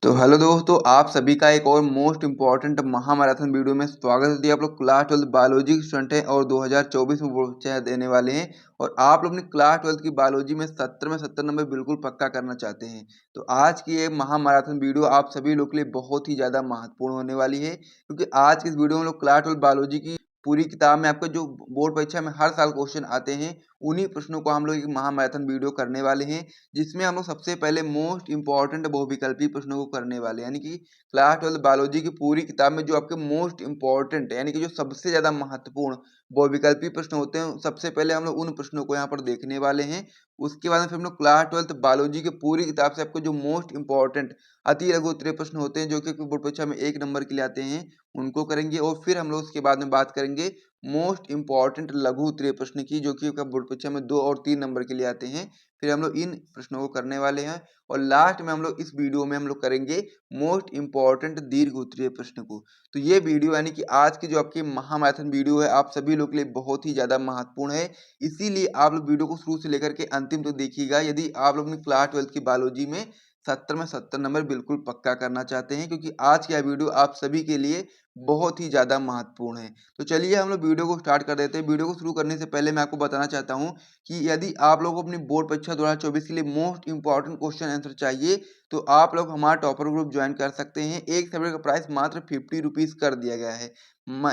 तो हेलो दोस्तों, आप सभी का एक और मोस्ट इम्पॉर्टेंट महामैराथन वीडियो में स्वागत है। यदि आप लोग क्लास 12 बायोलॉजी स्टूडेंट हैं और 2024 में बोर्ड परीक्षा देने वाले हैं और आप लोग अपनी क्लास 12 की बायोलॉजी में 70 में 70 नंबर बिल्कुल पक्का करना चाहते हैं, तो आज की ये महामैराथन वीडियो आप सभी लोग के लिए बहुत ही ज़्यादा महत्वपूर्ण होने वाली है। क्योंकि आज की इस वीडियो में लोग क्लास 12 बायोलॉजी की पूरी किताब में आपको जो बोर्ड परीक्षा में हर साल क्वेश्चन आते हैं, उन्हीं प्रश्नों को हम लोग एक महामैराथन वीडियो करने वाले हैं, जिसमें हम लोग सबसे पहले मोस्ट इम्पॉर्टेंट बहुविकल्पी प्रश्नों को करने वाले हैं। यानी कि क्लास 12 बायोलॉजी की पूरी किताब में जो आपके मोस्ट इम्पॉर्टेंट यानी कि जो सबसे ज़्यादा महत्वपूर्ण बहुविकल्पी प्रश्न होते हैं, सबसे पहले हम लोग उन प्रश्नों को यहाँ पर देखने वाले हैं। उसके बाद में फिर हम लोग क्लास 12 बायोलॉजी की पूरी किताब से आपको जो मोस्ट इम्पॉर्टेंट अति लघु उत्तरीय प्रश्न होते हैं, जो कि बोर्ड परीक्षा में 1 नंबर के लिए आते हैं, उनको करेंगे। और फिर हम लोग उसके बाद में बात करेंगे मोस्ट इम्पॉर्टेंट लघु उत्तरीय प्रश्न की, जो कि बोर्ड परीक्षा में 2 और 3 नंबर के लिए आते हैं। फिर हम लोग इन प्रश्नों को करने वाले हैं और लास्ट में हम लोग इस वीडियो में हम लोग करेंगे मोस्ट इम्पॉर्टेंट दीर्घ उत्तरीय प्रश्न को। तो ये वीडियो यानी कि आज की जो आपकी महामैराथन वीडियो है, आप सभी लोग के लिए बहुत ही ज़्यादा महत्वपूर्ण है। इसीलिए आप लोग वीडियो को शुरू से लेकर के अंतिम तक देखिएगा, यदि आप लोग अपनी क्लास 12 की बायोलॉजी में 70 में 70 नंबर बिल्कुल पक्का करना चाहते हैं, क्योंकि आज की यह वीडियो आप सभी के लिए बहुत ही ज़्यादा महत्वपूर्ण है। तो चलिए हम लोग वीडियो को स्टार्ट कर देते हैं। वीडियो को शुरू करने से पहले मैं आपको बताना चाहता हूँ कि यदि आप लोगों को अपनी बोर्ड परीक्षा 2024 के लिए मोस्ट इम्पॉर्टेंट क्वेश्चन आंसर चाहिए, तो आप लोग हमारा टॉपर ग्रुप ज्वाइन कर सकते हैं। एक सब्जेक्ट का प्राइस मात्र 50 रुपीज़ कर दिया गया है।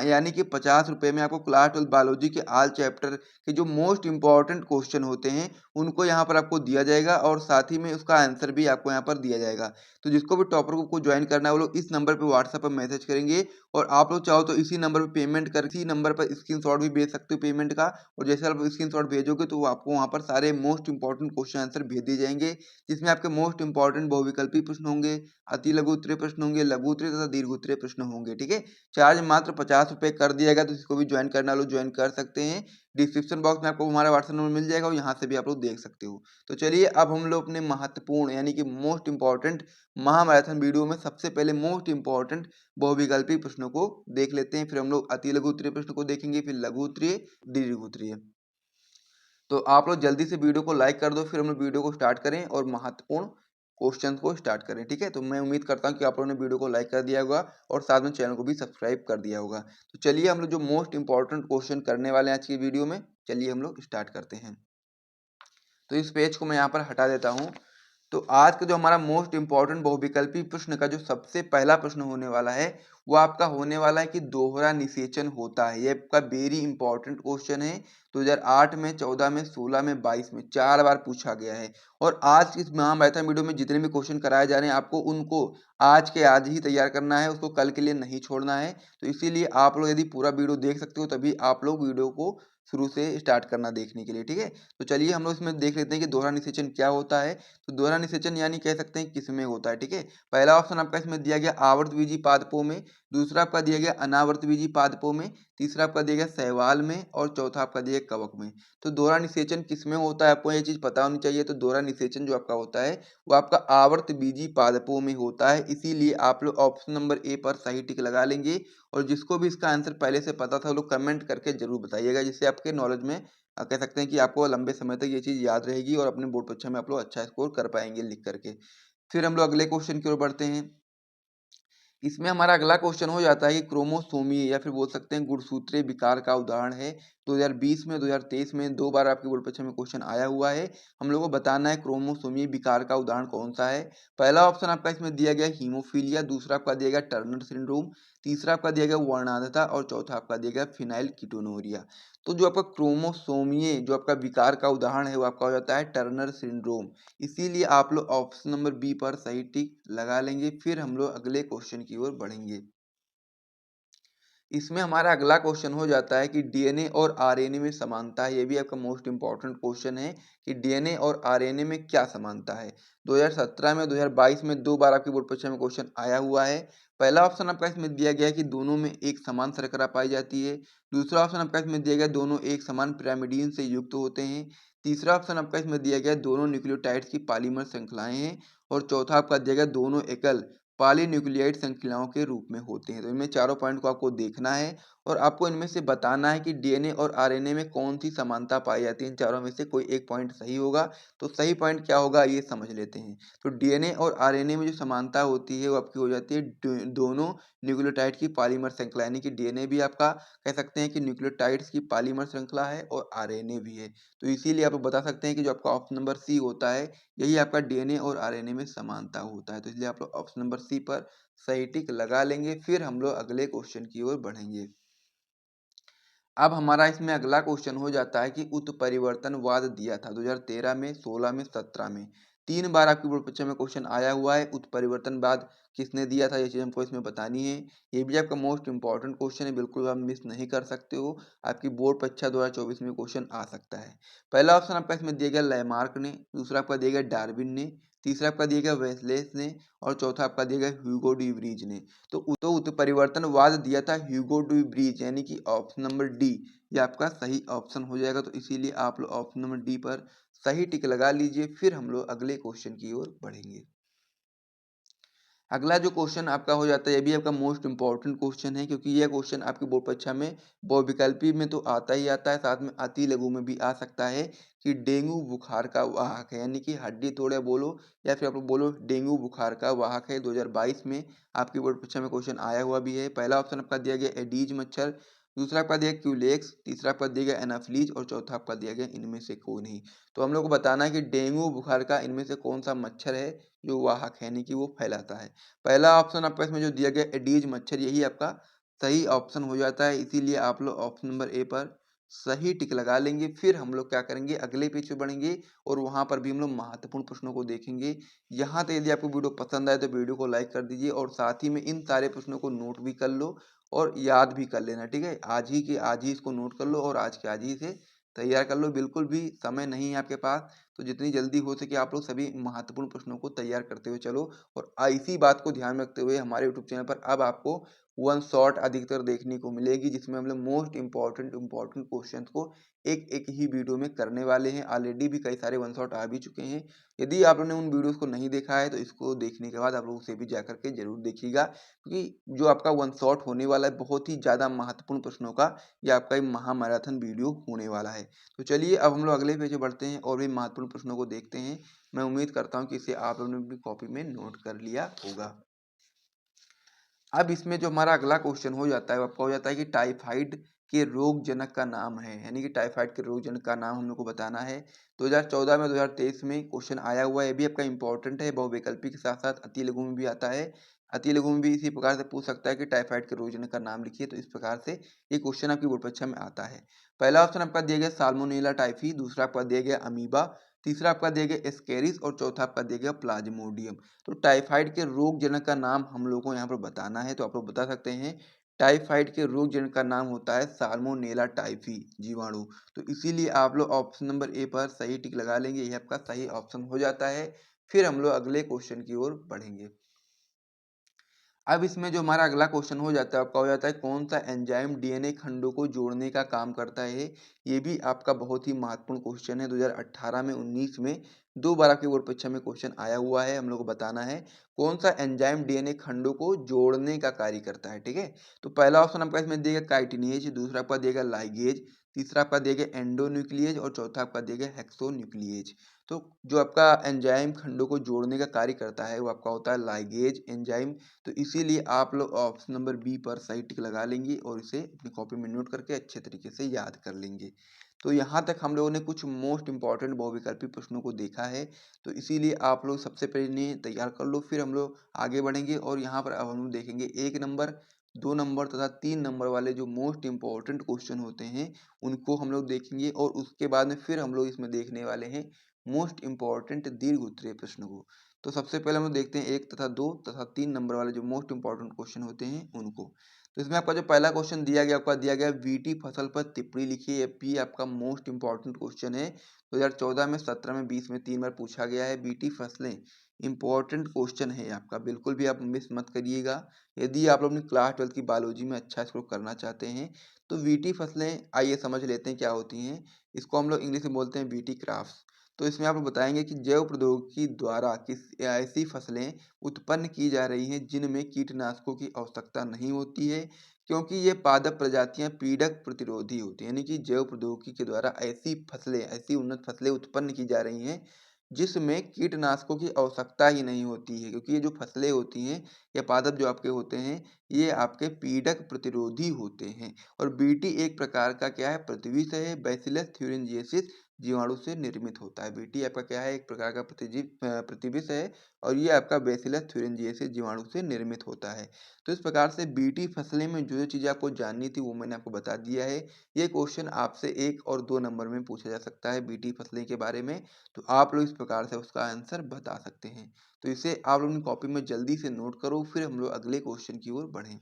यानी कि 50 रुपये में आपको क्लास 12 बायोलॉजी के ऑल चैप्टर के जो मोस्ट इम्पॉर्टेंट क्वेश्चन होते हैं, उनको यहाँ पर आपको दिया जाएगा और साथ ही में उसका आंसर भी आपको यहाँ पर दिया जाएगा। तो जिसको भी टॉपर ग्रुप को ज्वाइन करना है, वो लोग इस नंबर पे व्हाट्सएप पर मैसेज करेंगे और आप लोग चाहो तो इसी नंबर पे पेमेंट कर इसी नंबर पर स्क्रीनशॉट भी भेज सकते हो पेमेंट का। और जैसे आप स्क्रीनशॉट भेजोगे तो आपको वहाँ पर सारे मोस्ट इंपॉर्टेंट क्वेश्चन आंसर भेज दिए जाएंगे, जिसमें आपके मोस्ट इंपॉर्टेंट बहुविकल्पी प्रश्न होंगे, अति लघु उत्तरीय प्रश्न होंगे, लघु उत्तरीय तथा दीर्घ उत्तरीय प्रश्न होंगे। ठीक है, चार्ज मात्र 50 रुपये कर दिया गया। तो इसको भी ज्वाइन करना लोग ज्वाइन कर सकते हैं। डिस्क्रिप्शन बॉक्स में आपको हमारा व्हाट्सएप नंबर मिल जाएगा और यहाँ से भी आप लोग देख सकते हो। तो चलिए अब हम लोग अपने महत्वपूर्ण यानी कि मोस्ट इंपॉर्टेंट महामैराथन वीडियो में सबसे पहले मोस्ट इंपॉर्टेंट बहुविकल्पी प्रश्नों को देख लेते हैं। फिर हम लोग अति लघु उत्तरीय प्रश्न को देखेंगे, फिर लघु उत्तरीय, दीर्घ उत्तरीय। तो आप लोग जल्दी से वीडियो को लाइक कर दो, फिर हम लोग वीडियो को स्टार्ट करें और महत्वपूर्ण क्वेश्चन को स्टार्ट करें। ठीक है, तो मैं उम्मीद करता हूं कि आप लोगों ने वीडियो को लाइक कर दिया होगा और साथ में चैनल को भी सब्सक्राइब कर दिया होगा। तो चलिए हम लोग जो मोस्ट इंपॉर्टेंट क्वेश्चन करने वाले हैं आज की वीडियो में, चलिए हम लोग स्टार्ट करते हैं। तो इस पेज को मैं यहाँ पर हटा देता हूँ। तो आज का जो हमारा मोस्ट इम्पॉर्टेंट बहुविकल्पी प्रश्न का जो सबसे पहला प्रश्न होने वाला है, वो आपका होने वाला है कि दोहरा निषेचन होता है। ये आपका वेरी इंपॉर्टेंट क्वेश्चन है। 2008 में, 14 में, 16 में, 22 में 4 बार पूछा गया है। और आज की इस महामैराथन वीडियो में जितने भी क्वेश्चन कराए जा रहे हैं, आपको उनको आज के आज ही तैयार करना है, उसको कल के लिए नहीं छोड़ना है। तो इसीलिए आप लोग यदि पूरा वीडियो देख सकते हो, तभी आप लोग वीडियो को शुरू से स्टार्ट करना देखने के लिए। ठीक है, तो चलिए हम लोग इसमें देख लेते हैं कि दोहरा निषेचन क्या होता है। तो दोहरा निषेचन यानी कह सकते हैं किसमें होता है। ठीक है, पहला ऑप्शन आपका इसमें दिया गया आवर्तबीजी पादपों में, दूसरा आपका दिया गया अनावर्तबीजी पादपों में, तीसरा आपका दिया गया शैवाल में और चौथा आपका दिया गया कवक में। तो दोहरा निषेचन किसमें होता है, आपको ये चीज पता होनी चाहिए। तो दोहरा निषेचन जो आपका होता है, वो आपका आवर्तबीजी पादपों में होता है। इसीलिए आप लोग ऑप्शन नंबर ए पर सही टिक लगा लेंगे। और जिसको भी इसका आंसर पहले से पता था, वो लोग कमेंट करके जरूर बताइएगा, जिससे आपके नॉलेज में कह सकते हैं कि आपको लंबे समय तक ये चीज़ याद रहेगी और अपने बोर्ड परीक्षा में आप लोग अच्छा स्कोर कर पाएंगे लिख करके। फिर हम लोग अगले क्वेश्चन की ओर बढ़ते हैं। इसमें हमारा अगला क्वेश्चन हो जाता है कि क्रोमोसोमीय या फिर बोल सकते हैं गुणसूत्रीय विकार का उदाहरण है। 2020 में, 2023 में 2 बार आपकी बोर्ड परीक्षा में क्वेश्चन आया हुआ है। हम लोगों को बताना है क्रोमोसोमीय विकार का उदाहरण कौन सा है। पहला ऑप्शन आपका इसमें दिया गया हीमोफीलिया, दूसरा आपका दिया गया टर्नर सिंड्रोम, तीसरा आपका दिया गया वर्णांधता और चौथा आपका दिया गया फिनाइल कीटोनूरिया। तो जो आपका क्रोमोसोमीय जो आपका विकार का उदाहरण है, वो आपका हो जाता है टर्नर सिंड्रोम। इसीलिए आप लोग ऑप्शन नंबर बी पर सही टिक लगा लेंगे। फिर हम लोग अगले क्वेश्चन की ओर बढ़ेंगे। इसमें हमारा अगला क्वेश्चन हो जाता है कि डीएनए और आरएनए में समानता है। ये भी आपका मोस्ट इंपॉर्टेंट क्वेश्चन है कि डीएनए और आरएनए में क्या समानता है। 2017 में, 2022 में 2 बार आपकी बोर्ड परीक्षा में क्वेश्चन आया हुआ है। पहला ऑप्शन आपका इसमें दिया गया है कि दोनों में एक समान शर्करा पाई जाती है। दूसरा ऑप्शन आपका इसमें दिया गया दोनों एक समान पिरामिडीन से युक्त होते हैं। तीसरा ऑप्शन आपका इसमें दिया गया दोनों न्यूक्लियोटाइड्स की पॉलीमर श्रृंखलाएं हैं। और चौथा आपका दिया गया दोनों एकल पॉलीन्यूक्लियाइड श्रृंखलाओं के रूप में होते हैं। तो इनमें चारों पॉइंट को आपको देखना है और आपको इनमें से बताना है कि डीएनए और आरएनए में कौन सी समानता पाई जाती है। इन चारों में से कोई एक पॉइंट सही होगा। तो सही पॉइंट क्या होगा ये समझ लेते हैं। तो डीएनए और आरएनए में जो समानता होती है वो आपकी हो जाती है दोनों न्यूक्लियोटाइड की पॉलीमर श्रृंखला, यानी कि डीएनए भी आपका कह सकते हैं कि न्यूक्लियोटाइड्स की पॉलीमर श्रृंखला है और आरएनए भी है। तो इसीलिए आप बता सकते हैं कि जो आपका ऑप्शन नंबर सी होता है यही आपका डीएनए और आरएनए में समानता होता है। तो इसलिए आप लोग ऑप्शन नंबर सी पर सही टिक लगा लेंगे। फिर हम लोग अगले क्वेश्चन की ओर बढ़ेंगे। अब हमारा इसमें अगला क्वेश्चन हो जाता है कि उत्परिवर्तनवाद दिया था 2013 में, 16 में, 17 में। 3 बार आपकी बोर्ड परीक्षा में क्वेश्चन आया हुआ है। उत्परिवर्तनवाद किसने दिया था ये चीज़ हमको इसमें बतानी है। ये भी आपका मोस्ट इंपॉर्टेंट क्वेश्चन है, बिल्कुल आप मिस नहीं कर सकते हो। आपकी बोर्ड परीक्षा 2024 में क्वेश्चन आ सकता है। पहला ऑप्शन आपका इसमें दिया गया लैमार्क ने, दूसरा आपका दिया गया डार्विन ने, तीसरा आपका दिया गया वेस्लेस ने और चौथा आपका दिया गया ह्यूगो डी व्रीज ने। तो उत्परिवर्तनवाद दिया था ह्यूगो डी व्रीज, यानी कि ऑप्शन नंबर डी ये आपका सही ऑप्शन हो जाएगा। तो इसीलिए आप लोग ऑप्शन नंबर डी पर सही टिक लगा लीजिए। फिर हम लोग अगले क्वेश्चन की ओर बढ़ेंगे। अगला जो क्वेश्चन आपका हो जाता है ये भी आपका मोस्ट इंपॉर्टेंट क्वेश्चन है, क्योंकि यह क्वेश्चन आपकी बोर्ड परीक्षा में बहुविकल्पी में तो आता ही आता है, साथ में अति लघु में भी आ सकता है कि डेंगू बुखार का वाहक है, यानी कि हड्डी तोड़े बोलो या फिर आप लोग बोलो डेंगू बुखार का वाहक है। 2022 में आपकी बोर्ड परीक्षा में क्वेश्चन आया हुआ भी है। पहला ऑप्शन आपका दिया गया एडीज मच्छर, दूसरा आपका दिया क्यूलेक्स, तीसरा आपका दिया गया एनाफ्लीज और चौथा आपका दिया गया इनमें से कोई नहीं। तो हम लोग को बताना है कि डेंगू बुखार का इनमें से कौन सा मच्छर है जो वाहक है, यानी कि वो फैलाता है। पहला ऑप्शन आपका इसमें जो दिया गया एडीज मच्छर यही आपका सही ऑप्शन हो जाता है। इसीलिए आप लोग ऑप्शन नंबर ए पर सही टिक लगा लेंगे। फिर हम लोग क्या करेंगे अगले पेज पे बढ़ेंगे और वहां पर भी हम लोग महत्वपूर्ण प्रश्नों को देखेंगे। यहाँ तक यदि आपको वीडियो पसंद आए तो वीडियो को लाइक कर दीजिए और साथ ही में इन सारे प्रश्नों को नोट भी कर लो और याद भी कर लेना। ठीक है, आज ही के आज ही इसको नोट कर लो और आज के आज ही इसे तैयार कर लो। बिल्कुल भी समय नहीं है आपके पास, तो जितनी जल्दी हो सके आप लोग सभी महत्वपूर्ण प्रश्नों को तैयार करते हुए चलो। और इसी बात को ध्यान में रखते हुए हमारे यूट्यूब चैनल पर अब आपको वन शॉट अधिकतर देखने को मिलेगी, जिसमें हम लोग मोस्ट इंपॉर्टेंट क्वेश्चंस को एक एक ही वीडियो में करने वाले हैं। ऑलरेडी भी कई सारे वन शॉट आ भी चुके हैं। यदि आप लोगों ने उन वीडियोस को नहीं देखा है तो इसको देखने के बाद आप लोग उसे भी जा करके जरूर देखिएगा, क्योंकि जो आपका वन शॉट होने वाला है बहुत ही ज़्यादा महत्वपूर्ण प्रश्नों का ये आपका एक महामैराथन वीडियो होने वाला है। तो चलिए अब हम लोग अगले पेज पे बढ़ते हैं और भी महत्वपूर्ण प्रश्नों को देखते हैं। मैं उम्मीद करता हूँ कि इसे आप लोगों ने भी कॉपी में नोट कर लिया होगा। अब इसमें जो हमारा अगला क्वेश्चन हो जाता है वो आपका हो जाता है कि टाइफाइड के रोग जनक का नाम है, यानी कि टाइफाइड के रोग जनक का नाम हम लोग को बताना है। 2014 में 2023 में क्वेश्चन आया हुआ है। ये भी आपका इंपॉर्टेंट है, बहुविकल्पी के साथ साथ अति लघु में भी आता है। अति लघु में भी इसी प्रकार से पूछ सकता है कि टाइफाइड के रोग जनक का नाम लिखिए। तो इस प्रकार से ये क्वेश्चन आपकी बोर्ड परीक्षा में आता है। पहला ऑप्शन आपका दिया गया साल्मोनेला टाइफी, दूसरा आपका दिया गया अमीबा, तीसरा आपका दिया गया एस्केरिस और चौथा आपका दिया गया प्लाज्मोडियम। तो टाइफाइड के रोग जनक का नाम हम लोगों को यहाँ पर बताना है। तो आप लोग बता सकते हैं टाइफाइड के रोग जनक का नाम होता है साल्मोनेला टाइफी जीवाणु। तो इसीलिए आप लोग ऑप्शन नंबर ए पर सही टिक लगा लेंगे, यह आपका सही ऑप्शन हो जाता है। फिर हम लोग अगले क्वेश्चन की ओर बढ़ेंगे। अब इसमें जो हमारा अगला क्वेश्चन हो जाता है आपका हो जाता है कौन सा एंजाइम डीएनए खंडों को जोड़ने का काम करता है। ये भी आपका बहुत ही महत्वपूर्ण क्वेश्चन है। 2018 में 19 में दो बार आपकी बोर्ड परीक्षा में क्वेश्चन आया हुआ है। हम लोग को बताना है कौन सा एंजाइम डीएनए खंडों को जोड़ने का कार्य करता है। ठीक है, तो पहला ऑप्शन आपका इसमें दिएगा काइटिनेज, दूसरा आपका दिएगा लाइगेज, तीसरा आपका दिएगा एंडोन्यूक्लियेज और चौथा आपका दिएगा हेक्सोन्यूक्लियेज। तो जो आपका एंजाइम खंडों को जोड़ने का कार्य करता है वो आपका होता है लाइगेज एंजाइम। तो इसीलिए आप लोग ऑप्शन नंबर बी पर सही टिक लगा लेंगे और इसे अपनी कॉपी में नोट करके अच्छे तरीके से याद कर लेंगे। तो यहाँ तक हम लोगों ने कुछ मोस्ट इंपॉर्टेंट बहुविकल्पी प्रश्नों को देखा है। तो इसीलिए आप लोग सबसे पहले इन्हें तैयार कर लो, फिर हम लोग आगे बढ़ेंगे और यहाँ पर अब हम लोग देखेंगे 1 नंबर, 2 नंबर तथा 3 नंबर वाले जो मोस्ट इंपॉर्टेंट क्वेश्चन होते हैं उनको हम लोग देखेंगे और उसके बाद में फिर हम लोग इसमें देखने वाले हैं मोस्ट इंपॉर्टेंट दीर्घ उत्तरीय प्रश्न को। तो सबसे पहले हम लोग देखते हैं 1 तथा 2 तथा 3 नंबर वाले जो मोस्ट इंपॉर्टेंट क्वेश्चन होते हैं उनको। तो इसमें आपका जो पहला क्वेश्चन दिया गया आपका दिया गया वीटी फसल पर टिप्पणी लिखिए। ये भी आपका मोस्ट इंपॉर्टेंट क्वेश्चन है। 2014 में, 17 में, 20 में 3 बार पूछा गया है। बीटी फसलें इंपॉर्टेंट क्वेश्चन है आपका, बिल्कुल भी आप मिस मत करिएगा। यदि आप लोग अपनी क्लास 12 की बायोलॉजी में अच्छा स्कोर करना चाहते हैं तो वीटी फसलें आइए समझ लेते हैं क्या होती हैं। इसको हम लोग इंग्लिश में बोलते हैं वीटी क्राफ्ट। तो इसमें आप बताएंगे कि जैव प्रौद्योगिकी द्वारा किस ऐसी फसलें उत्पन्न की जा रही हैं जिनमें कीटनाशकों की आवश्यकता नहीं होती है, क्योंकि ये पादप प्रजातियां पीड़क प्रतिरोधी होती हैं, यानी कि जैव प्रौद्योगिकी के द्वारा ऐसी उन्नत फसलें उत्पन्न की जा रही हैं जिसमें कीटनाशकों की आवश्यकता ही नहीं होती है, क्योंकि ये जो फसलें होती हैं या पादप जो आपके होते हैं ये आपके पीड़क प्रतिरोधी होते हैं। और बीटी एक प्रकार का क्या है, प्रतिविष है, बैसिलस थ्यूरिंजिएसिस जीवाणु से निर्मित होता है। बीटी आपका क्या है, एक प्रकार का प्रतिविष है और ये आपका बैसिलस थ्यूरिंजिएसिस जीवाणु से निर्मित होता है। तो इस प्रकार से बीटी फसलें में जो चीज़ें आपको जाननी थी वो मैंने आपको बता दिया है। ये क्वेश्चन आपसे 1 और 2 नंबर में पूछा जा सकता है बीटी फसलें के बारे में, तो आप लोग इस प्रकार से उसका आंसर बता सकते हैं। तो इसे आप लोग अपनी कॉपी में जल्दी से नोट करो, फिर हम लोग अगले क्वेश्चन की ओर बढ़ें।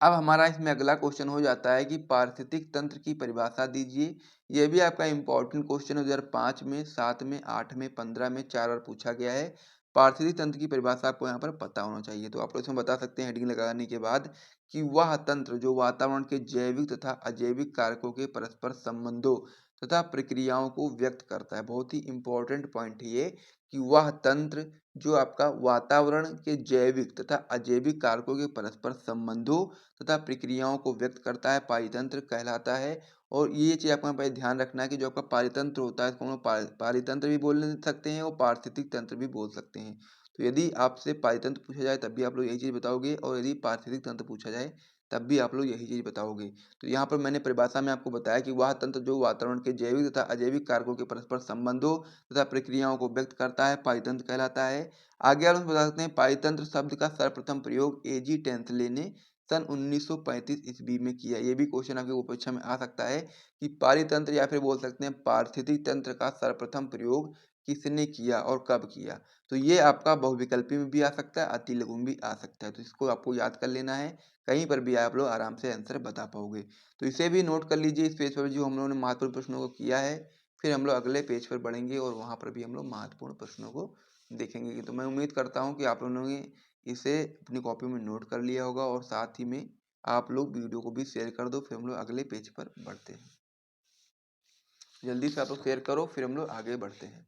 अब हमारा इसमें अगला क्वेश्चन हो जाता है कि पारिस्थितिक तंत्र की परिभाषा दीजिए। यह भी आपका इंपॉर्टेंट क्वेश्चन 2005 में, 7 में, 8 में, 15 में 4 बार पूछा गया है। पारिस्थितिक तंत्र की परिभाषा आपको यहाँ पर पता होना चाहिए। तो आप लोग इसमें बता सकते हैं हेडिंग लगाने के बाद कि वह तंत्र जो वातावरण के जैविक तथा अजैविक कारकों के परस्पर संबंधों तथा प्रक्रियाओं को व्यक्त करता है। बहुत ही इंपॉर्टेंट पॉइंट है ये कि वह तंत्र जो आपका वातावरण के जैविक तथा अजैविक कारकों के परस्पर संबंधों तथा प्रक्रियाओं को व्यक्त करता है, पारितंत्र कहलाता है। और ये चीज़ आपको यहाँ पे ध्यान रखना है कि जो आपका पारितंत्र होता है इसको हम लोग पारितंत्र भी बोल सकते हैं और पारिस्थितिक तंत्र भी बोल सकते हैं। तो यदि आपसे पारितंत्र पूछा जाए तब भी आप लोग यही चीज़ बताओगे और यदि पारिस्थितिक तंत्र पूछा जाए तब भी आप लोग यही चीज़ बताओगे। तो यहाँ पर मैंने परिभाषा में आपको बताया कि वह तंत्र जो वातावरण के जैविक तथा अजैविक कारकों के परस्पर संबंधों तथा प्रक्रियाओं को व्यक्त करता है, पारितंत्र कहलाता है। आगे आप बता सकते हैं पारितंत्र शब्द का सर्वप्रथम प्रयोग एजी टेंसले ने सन 1935 ईस्वी में किया। ये भी क्वेश्चन आपके परीक्षा में आ सकता है कि पारितंत्र या फिर बोल सकते हैं पारिस्थितिक तंत्र का सर्वप्रथम प्रयोग किसने किया और कब किया। तो ये आपका बहुविकल्पी में भी आ सकता है, अति लघु में भी आ सकता है। तो इसको आपको याद कर लेना है, कहीं पर भी आप लोग आराम से आंसर बता पाओगे। तो इसे भी नोट कर लीजिए इस पेज पर जो हम लोगों ने महत्वपूर्ण प्रश्नों को किया है। फिर हम लोग अगले पेज पर बढ़ेंगे और वहाँ पर भी हम लोग महत्वपूर्ण प्रश्नों को देखेंगे। तो मैं उम्मीद करता हूँ कि आप लोगों ने इसे अपनी कॉपी में नोट कर लिया होगा और साथ ही में आप लोग वीडियो को भी शेयर कर दो। फिर हम लोग अगले पेज पर बढ़ते हैं। जल्दी से आप लोग शेयर करो, फिर हम लोग आगे बढ़ते हैं।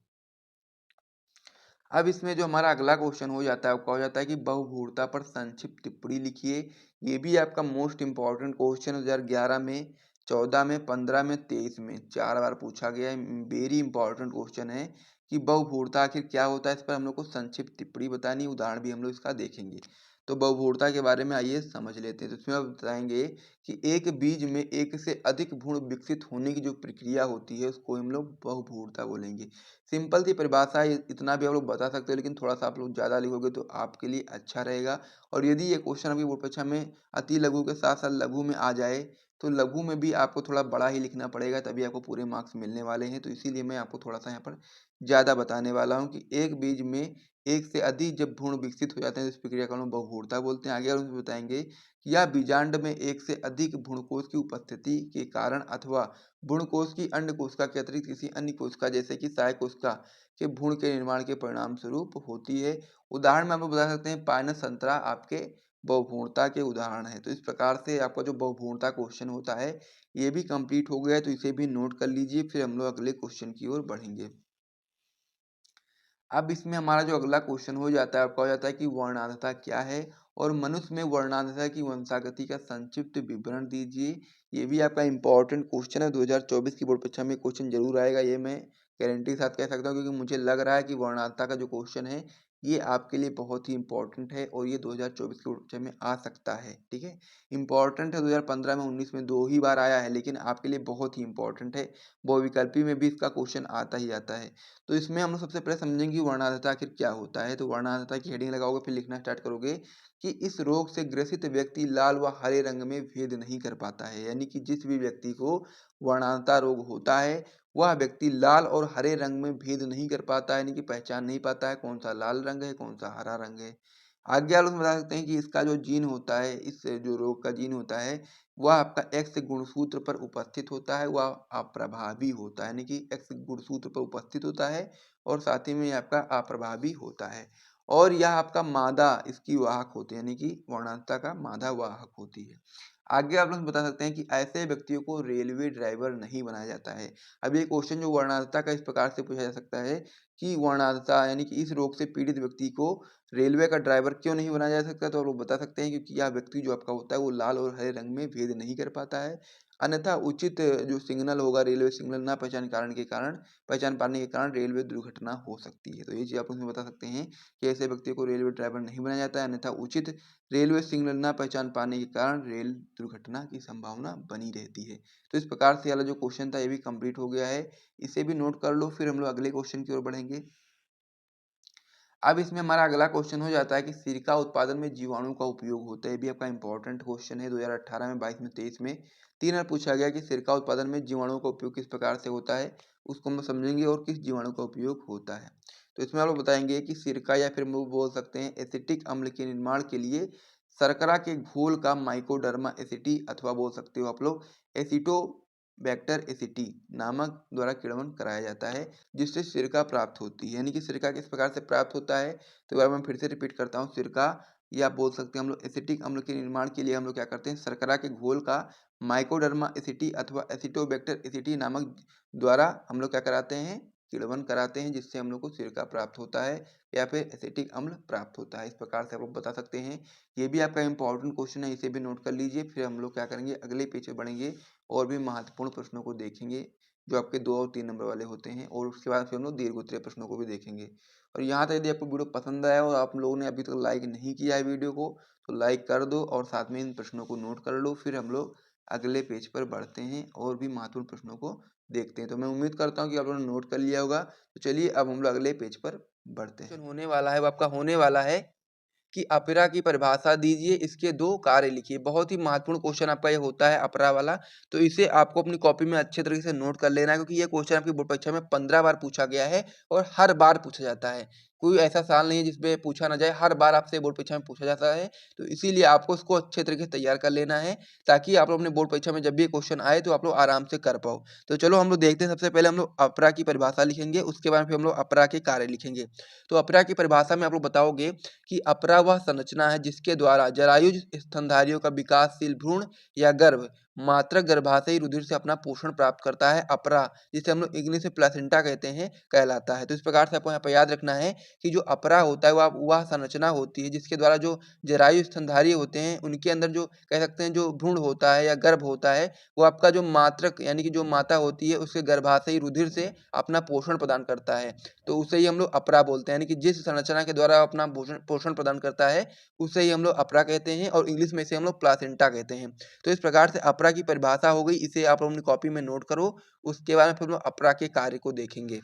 अब इसमें जो हमारा अगला क्वेश्चन हो जाता है वो हो जाता है कि बहुभूरता पर संक्षिप्त टिप्पणी लिखिए। ये भी आपका मोस्ट इंपॉर्टेंट क्वेश्चन 2011 में, 14 में, 15 में, 23 में 4 बार पूछा गया है। वेरी इंपॉर्टेंट क्वेश्चन है कि बहुभूरता आखिर क्या होता है। इस पर हम लोग को संक्षिप्त टिप्पणी बतानी, उदाहरण भी हम लोग इसका देखेंगे। तो बहुभूरता के बारे में आइए समझ लेते हैं। तो इसमें आप बताएंगे कि एक बीज में एक से अधिक भ्रूण विकसित होने की जो प्रक्रिया होती है उसको हम लोग बहुभूरता बोलेंगे। सिंपल सी परिभाषा है, इतना भी आप लोग बता सकते हो, लेकिन थोड़ा सा आप लोग ज़्यादा लिखोगे तो आपके लिए अच्छा रहेगा। और यदि ये क्वेश्चन आपकी बोर्ड परीक्षा में अति लघु के साथ साथ लघु में आ जाए तो लघु में भी आपको थोड़ा बड़ा ही लिखना पड़ेगा, तभी आपको पूरे मार्क्स मिलने वाले हैं। तो इसीलिए मैं आपको थोड़ा सा यहाँ पर ज़्यादा बताने वाला हूँ कि एक बीज में एक से अधिक जब भ्रूण विकसित हो जाते हैं तो इस प्रक्रिया को हम बहुभूरता बोलते हैं। आगे और उसमें बताएंगे कि यह बीजांड में एक से अधिक भ्रूणकोष की उपस्थिति के कारण अथवा भ्रूण कोश की अंड कोशिका के अतिरिक्त किसी अन्य कोशिका जैसे कि सहायक कोशिका के भ्रूण के निर्माण के परिणाम स्वरूप होती है। उदाहरण में आप लोग बता सकते हैं पाइनस संतरा आपके बहुभ्रूणता के उदाहरण है। तो इस प्रकार से आपका जो बहुभ्रूणता क्वेश्चन होता है ये भी कंप्लीट हो गया है। तो इसे भी नोट कर लीजिए, फिर हम लोग अगले क्वेश्चन की ओर बढ़ेंगे। अब इसमें हमारा जो अगला क्वेश्चन हो जाता है आपका हो जाता है कि वर्णांधता क्या है और मनुष्य में वर्णांधता की वंशागति का संक्षिप्त विवरण दीजिए। ये भी आपका इंपॉर्टेंट क्वेश्चन है, 2024 की बोर्ड परीक्षा में क्वेश्चन जरूर आएगा, ये मैं गारंटी के साथ कह सकता हूँ, क्योंकि मुझे लग रहा है कि वर्णांधता का जो क्वेश्चन है ये आपके लिए बहुत ही इंपॉर्टेंट है और ये 2024 की बोर्ड परीक्षा में आ सकता है। ठीक है, इंपॉर्टेंट है, 2015 में, 19 में 2 ही बार आया है, लेकिन आपके लिए बहुत ही इंपॉर्टेंट है। बहुविकल्पी में भी इसका क्वेश्चन आता ही आता है। तो इसमें हम लोग सबसे पहले समझेंगे कि वर्णांधता आखिर क्या होता है। तो वर्णांधता की हेडिंग लगाओगे, फिर लिखना स्टार्ट करोगे कि इस रोग से ग्रसित व्यक्ति लाल व हरे रंग में भेद नहीं कर पाता है। यानी कि जिस भी व्यक्ति को वर्णांधता रोग होता है वह व्यक्ति लाल और हरे रंग में भेद नहीं कर पाता है, यानी कि पहचान नहीं पाता है कौन सा लाल रंग है कौन सा हरा रंग है। आगे आप लोग बता सकते हैं कि इसका जो जीन होता है, इस जो रोग का जीन होता है वह आपका एक्स गुणसूत्र पर उपस्थित होता है, वह अप्रभावी होता है, यानी कि एक्स गुणसूत्र पर उपस्थित होता है और साथ ही में आपका अप्रभावी होता है। और यह आपका मादा इसकी वाहक होती है, यानी कि वर्णांधता का मादा वाहक होती है। आगे आप लोग बता सकते हैं कि ऐसे व्यक्तियों को रेलवे ड्राइवर नहीं बनाया जाता है। अब ये क्वेश्चन जो वर्णांधता का इस प्रकार से पूछा जा सकता है की वर्णांधता यानी कि इस रोग से पीड़ित व्यक्ति को रेलवे का ड्राइवर क्यों नहीं बनाया जा सकता? तो आप लोग बता सकते हैं क्योंकि यह व्यक्ति जो आपका होता है वो लाल और हरे रंग में भेद नहीं कर पाता है। अन्यथा उचित जो सिग्नल होगा, रेलवे सिग्नल ना पहचान पाने के कारण रेलवे दुर्घटना हो सकती है। तो ये चीज़ आप उसमें बता सकते हैं कि ऐसे व्यक्ति को रेलवे ड्राइवर नहीं बनाया जाता है, अन्यथा उचित रेलवे सिग्नल ना पहचान पाने के कारण रेल दुर्घटना की संभावना बनी रहती है। तो इस प्रकार से वाला जो क्वेश्चन था ये भी कंप्लीट हो गया है। इसे भी नोट कर लो, फिर हम लोग अगले क्वेश्चन की ओर बढ़ेंगे। अब इसमें हमारा अगला क्वेश्चन हो जाता है कि सिरका उत्पादन में जीवाणु का उपयोग होता है। ये भी आपका इंपॉर्टेंट क्वेश्चन है 2018 में, 22 में, 23 में 3 बार पूछा गया कि सिरका उत्पादन में जीवाणुओं का उपयोग किस प्रकार से होता है, उसको हम समझेंगे और किस जीवाणु का उपयोग होता है। तो इसमें आप लोग बताएंगे कि सिरका या फिर हम लोग बोल सकते हैं एसिटिक अम्ल के निर्माण के लिए शर्करा के घोल का माइकोडर्मा एसिटी अथवा बोल सकते हो आप लोग एसिटोबैक्टर एसिटी नामक द्वारा किण्वन कराया जाता है, जिससे सिरका प्राप्त होती है। यानी कि सिरका किस प्रकार से प्राप्त होता है, तो एक बार मैं फिर से रिपीट करता हूँ। सिरका या बोल सकते हैं हम लोग एसिटिक अम्ल के निर्माण के लिए हम लोग क्या करते हैं, शर्करा के घोल का माइकोडर्मा एसिटी अथवा एसिटोबैक्टर एसिटी नामक द्वारा हम लोग क्या कराते हैं, किण्वन कराते हैं, जिससे हम लोग को सिरका प्राप्त होता है या फिर एसिटिक अम्ल प्राप्त होता है। इस प्रकार से आप लोग बता सकते हैं। ये भी आपका इंपॉर्टेंट क्वेश्चन है, इसे भी नोट कर लीजिए। फिर हम लोग क्या करेंगे, अगले पेज पे बढ़ेंगे और भी महत्वपूर्ण प्रश्नों को देखेंगे जो आपके 2 और 3 नंबर वाले होते हैं, और उसके बाद फिर हम लोग दीर्घ उत्तरीय प्रश्नों को भी देखेंगे। और यहाँ तक यदि आपको वीडियो पसंद आया और आप लोगों ने अभी तक लाइक नहीं किया है वीडियो को, तो लाइक कर दो और साथ में इन प्रश्नों को नोट कर लो। फिर हम लोग अगले पेज पर बढ़ते हैं और भी महत्वपूर्ण प्रश्नों को देखते हैं। तो मैं उम्मीद करता हूँ कि आप लोगों ने नोट कर लिया होगा। तो चलिए अब हम लोग अगले पेज पर बढ़ते हैं। होने वाला है वो आपका होने वाला है कि अपरा की परिभाषा दीजिए, इसके 2 कार्य लिखिए। बहुत ही महत्वपूर्ण क्वेश्चन आपका ये होता है अपरा वाला, तो इसे आपको अपनी कॉपी में अच्छे तरीके से नोट कर लेना है, क्योंकि ये क्वेश्चन आपकी बोर्ड परीक्षा में 15 बार पूछा गया है और हर बार पूछा जाता है। कोई ऐसा साल नहीं है जिसमें पूछा ना जाए, हर बार आपसे बोर्ड परीक्षा में पूछा जाता है। तो इसीलिए आपको इसको अच्छे तरीके से तैयार कर लेना है, ताकि आप लोग अपने बोर्ड परीक्षा में जब भी ये क्वेश्चन आए तो आप लोग आराम से कर पाओ। तो चलो हम लोग देखते हैं। सबसे पहले हम लोग अपरा की परिभाषा लिखेंगे, उसके बाद फिर हम लोग अपरा के कार्य लिखेंगे। तो अपरा की परिभाषा में आप लोग बताओगे कि अपरा वह संरचना है जिसके द्वारा जरायुज स्तनधारियों का विकासशील भ्रूण या गर्भ मात्रक गर्भाशयी रुधिर से अपना पोषण प्राप्त करता है। अपरा, जिसे हम लोग इंग्लिश में प्लेसेंटा कहते हैं, कहलाता है। तो इस प्रकार से आपको यहाँ पर याद रखना है कि जो अपरा होता है वह संरचना होती है जिसके द्वारा जो जरायु स्तनधारी होते हैं उनके अंदर जो कह सकते हैं जो भ्रूण होता है या गर्भ होता है, वो आपका जो मात्रक यानी कि जो माता होती है उसके गर्भाशयी रुधिर से अपना पोषण प्रदान करता है। तो उसे ही हम लोग अपरा बोलते हैं, यानी कि जिस संरचना के द्वारा अपना पोषण प्रदान करता है उसे ही हम लोग अपरा कहते हैं, और इंग्लिश में इसे हम लोग प्लासेंटा कहते हैं। तो इस प्रकार से अपरा की परिभाषा हो गई, इसे आप लोग अपनी कॉपी में नोट करो। उसके बाद फिर हम लोग अपरा के कार्य को देखेंगे।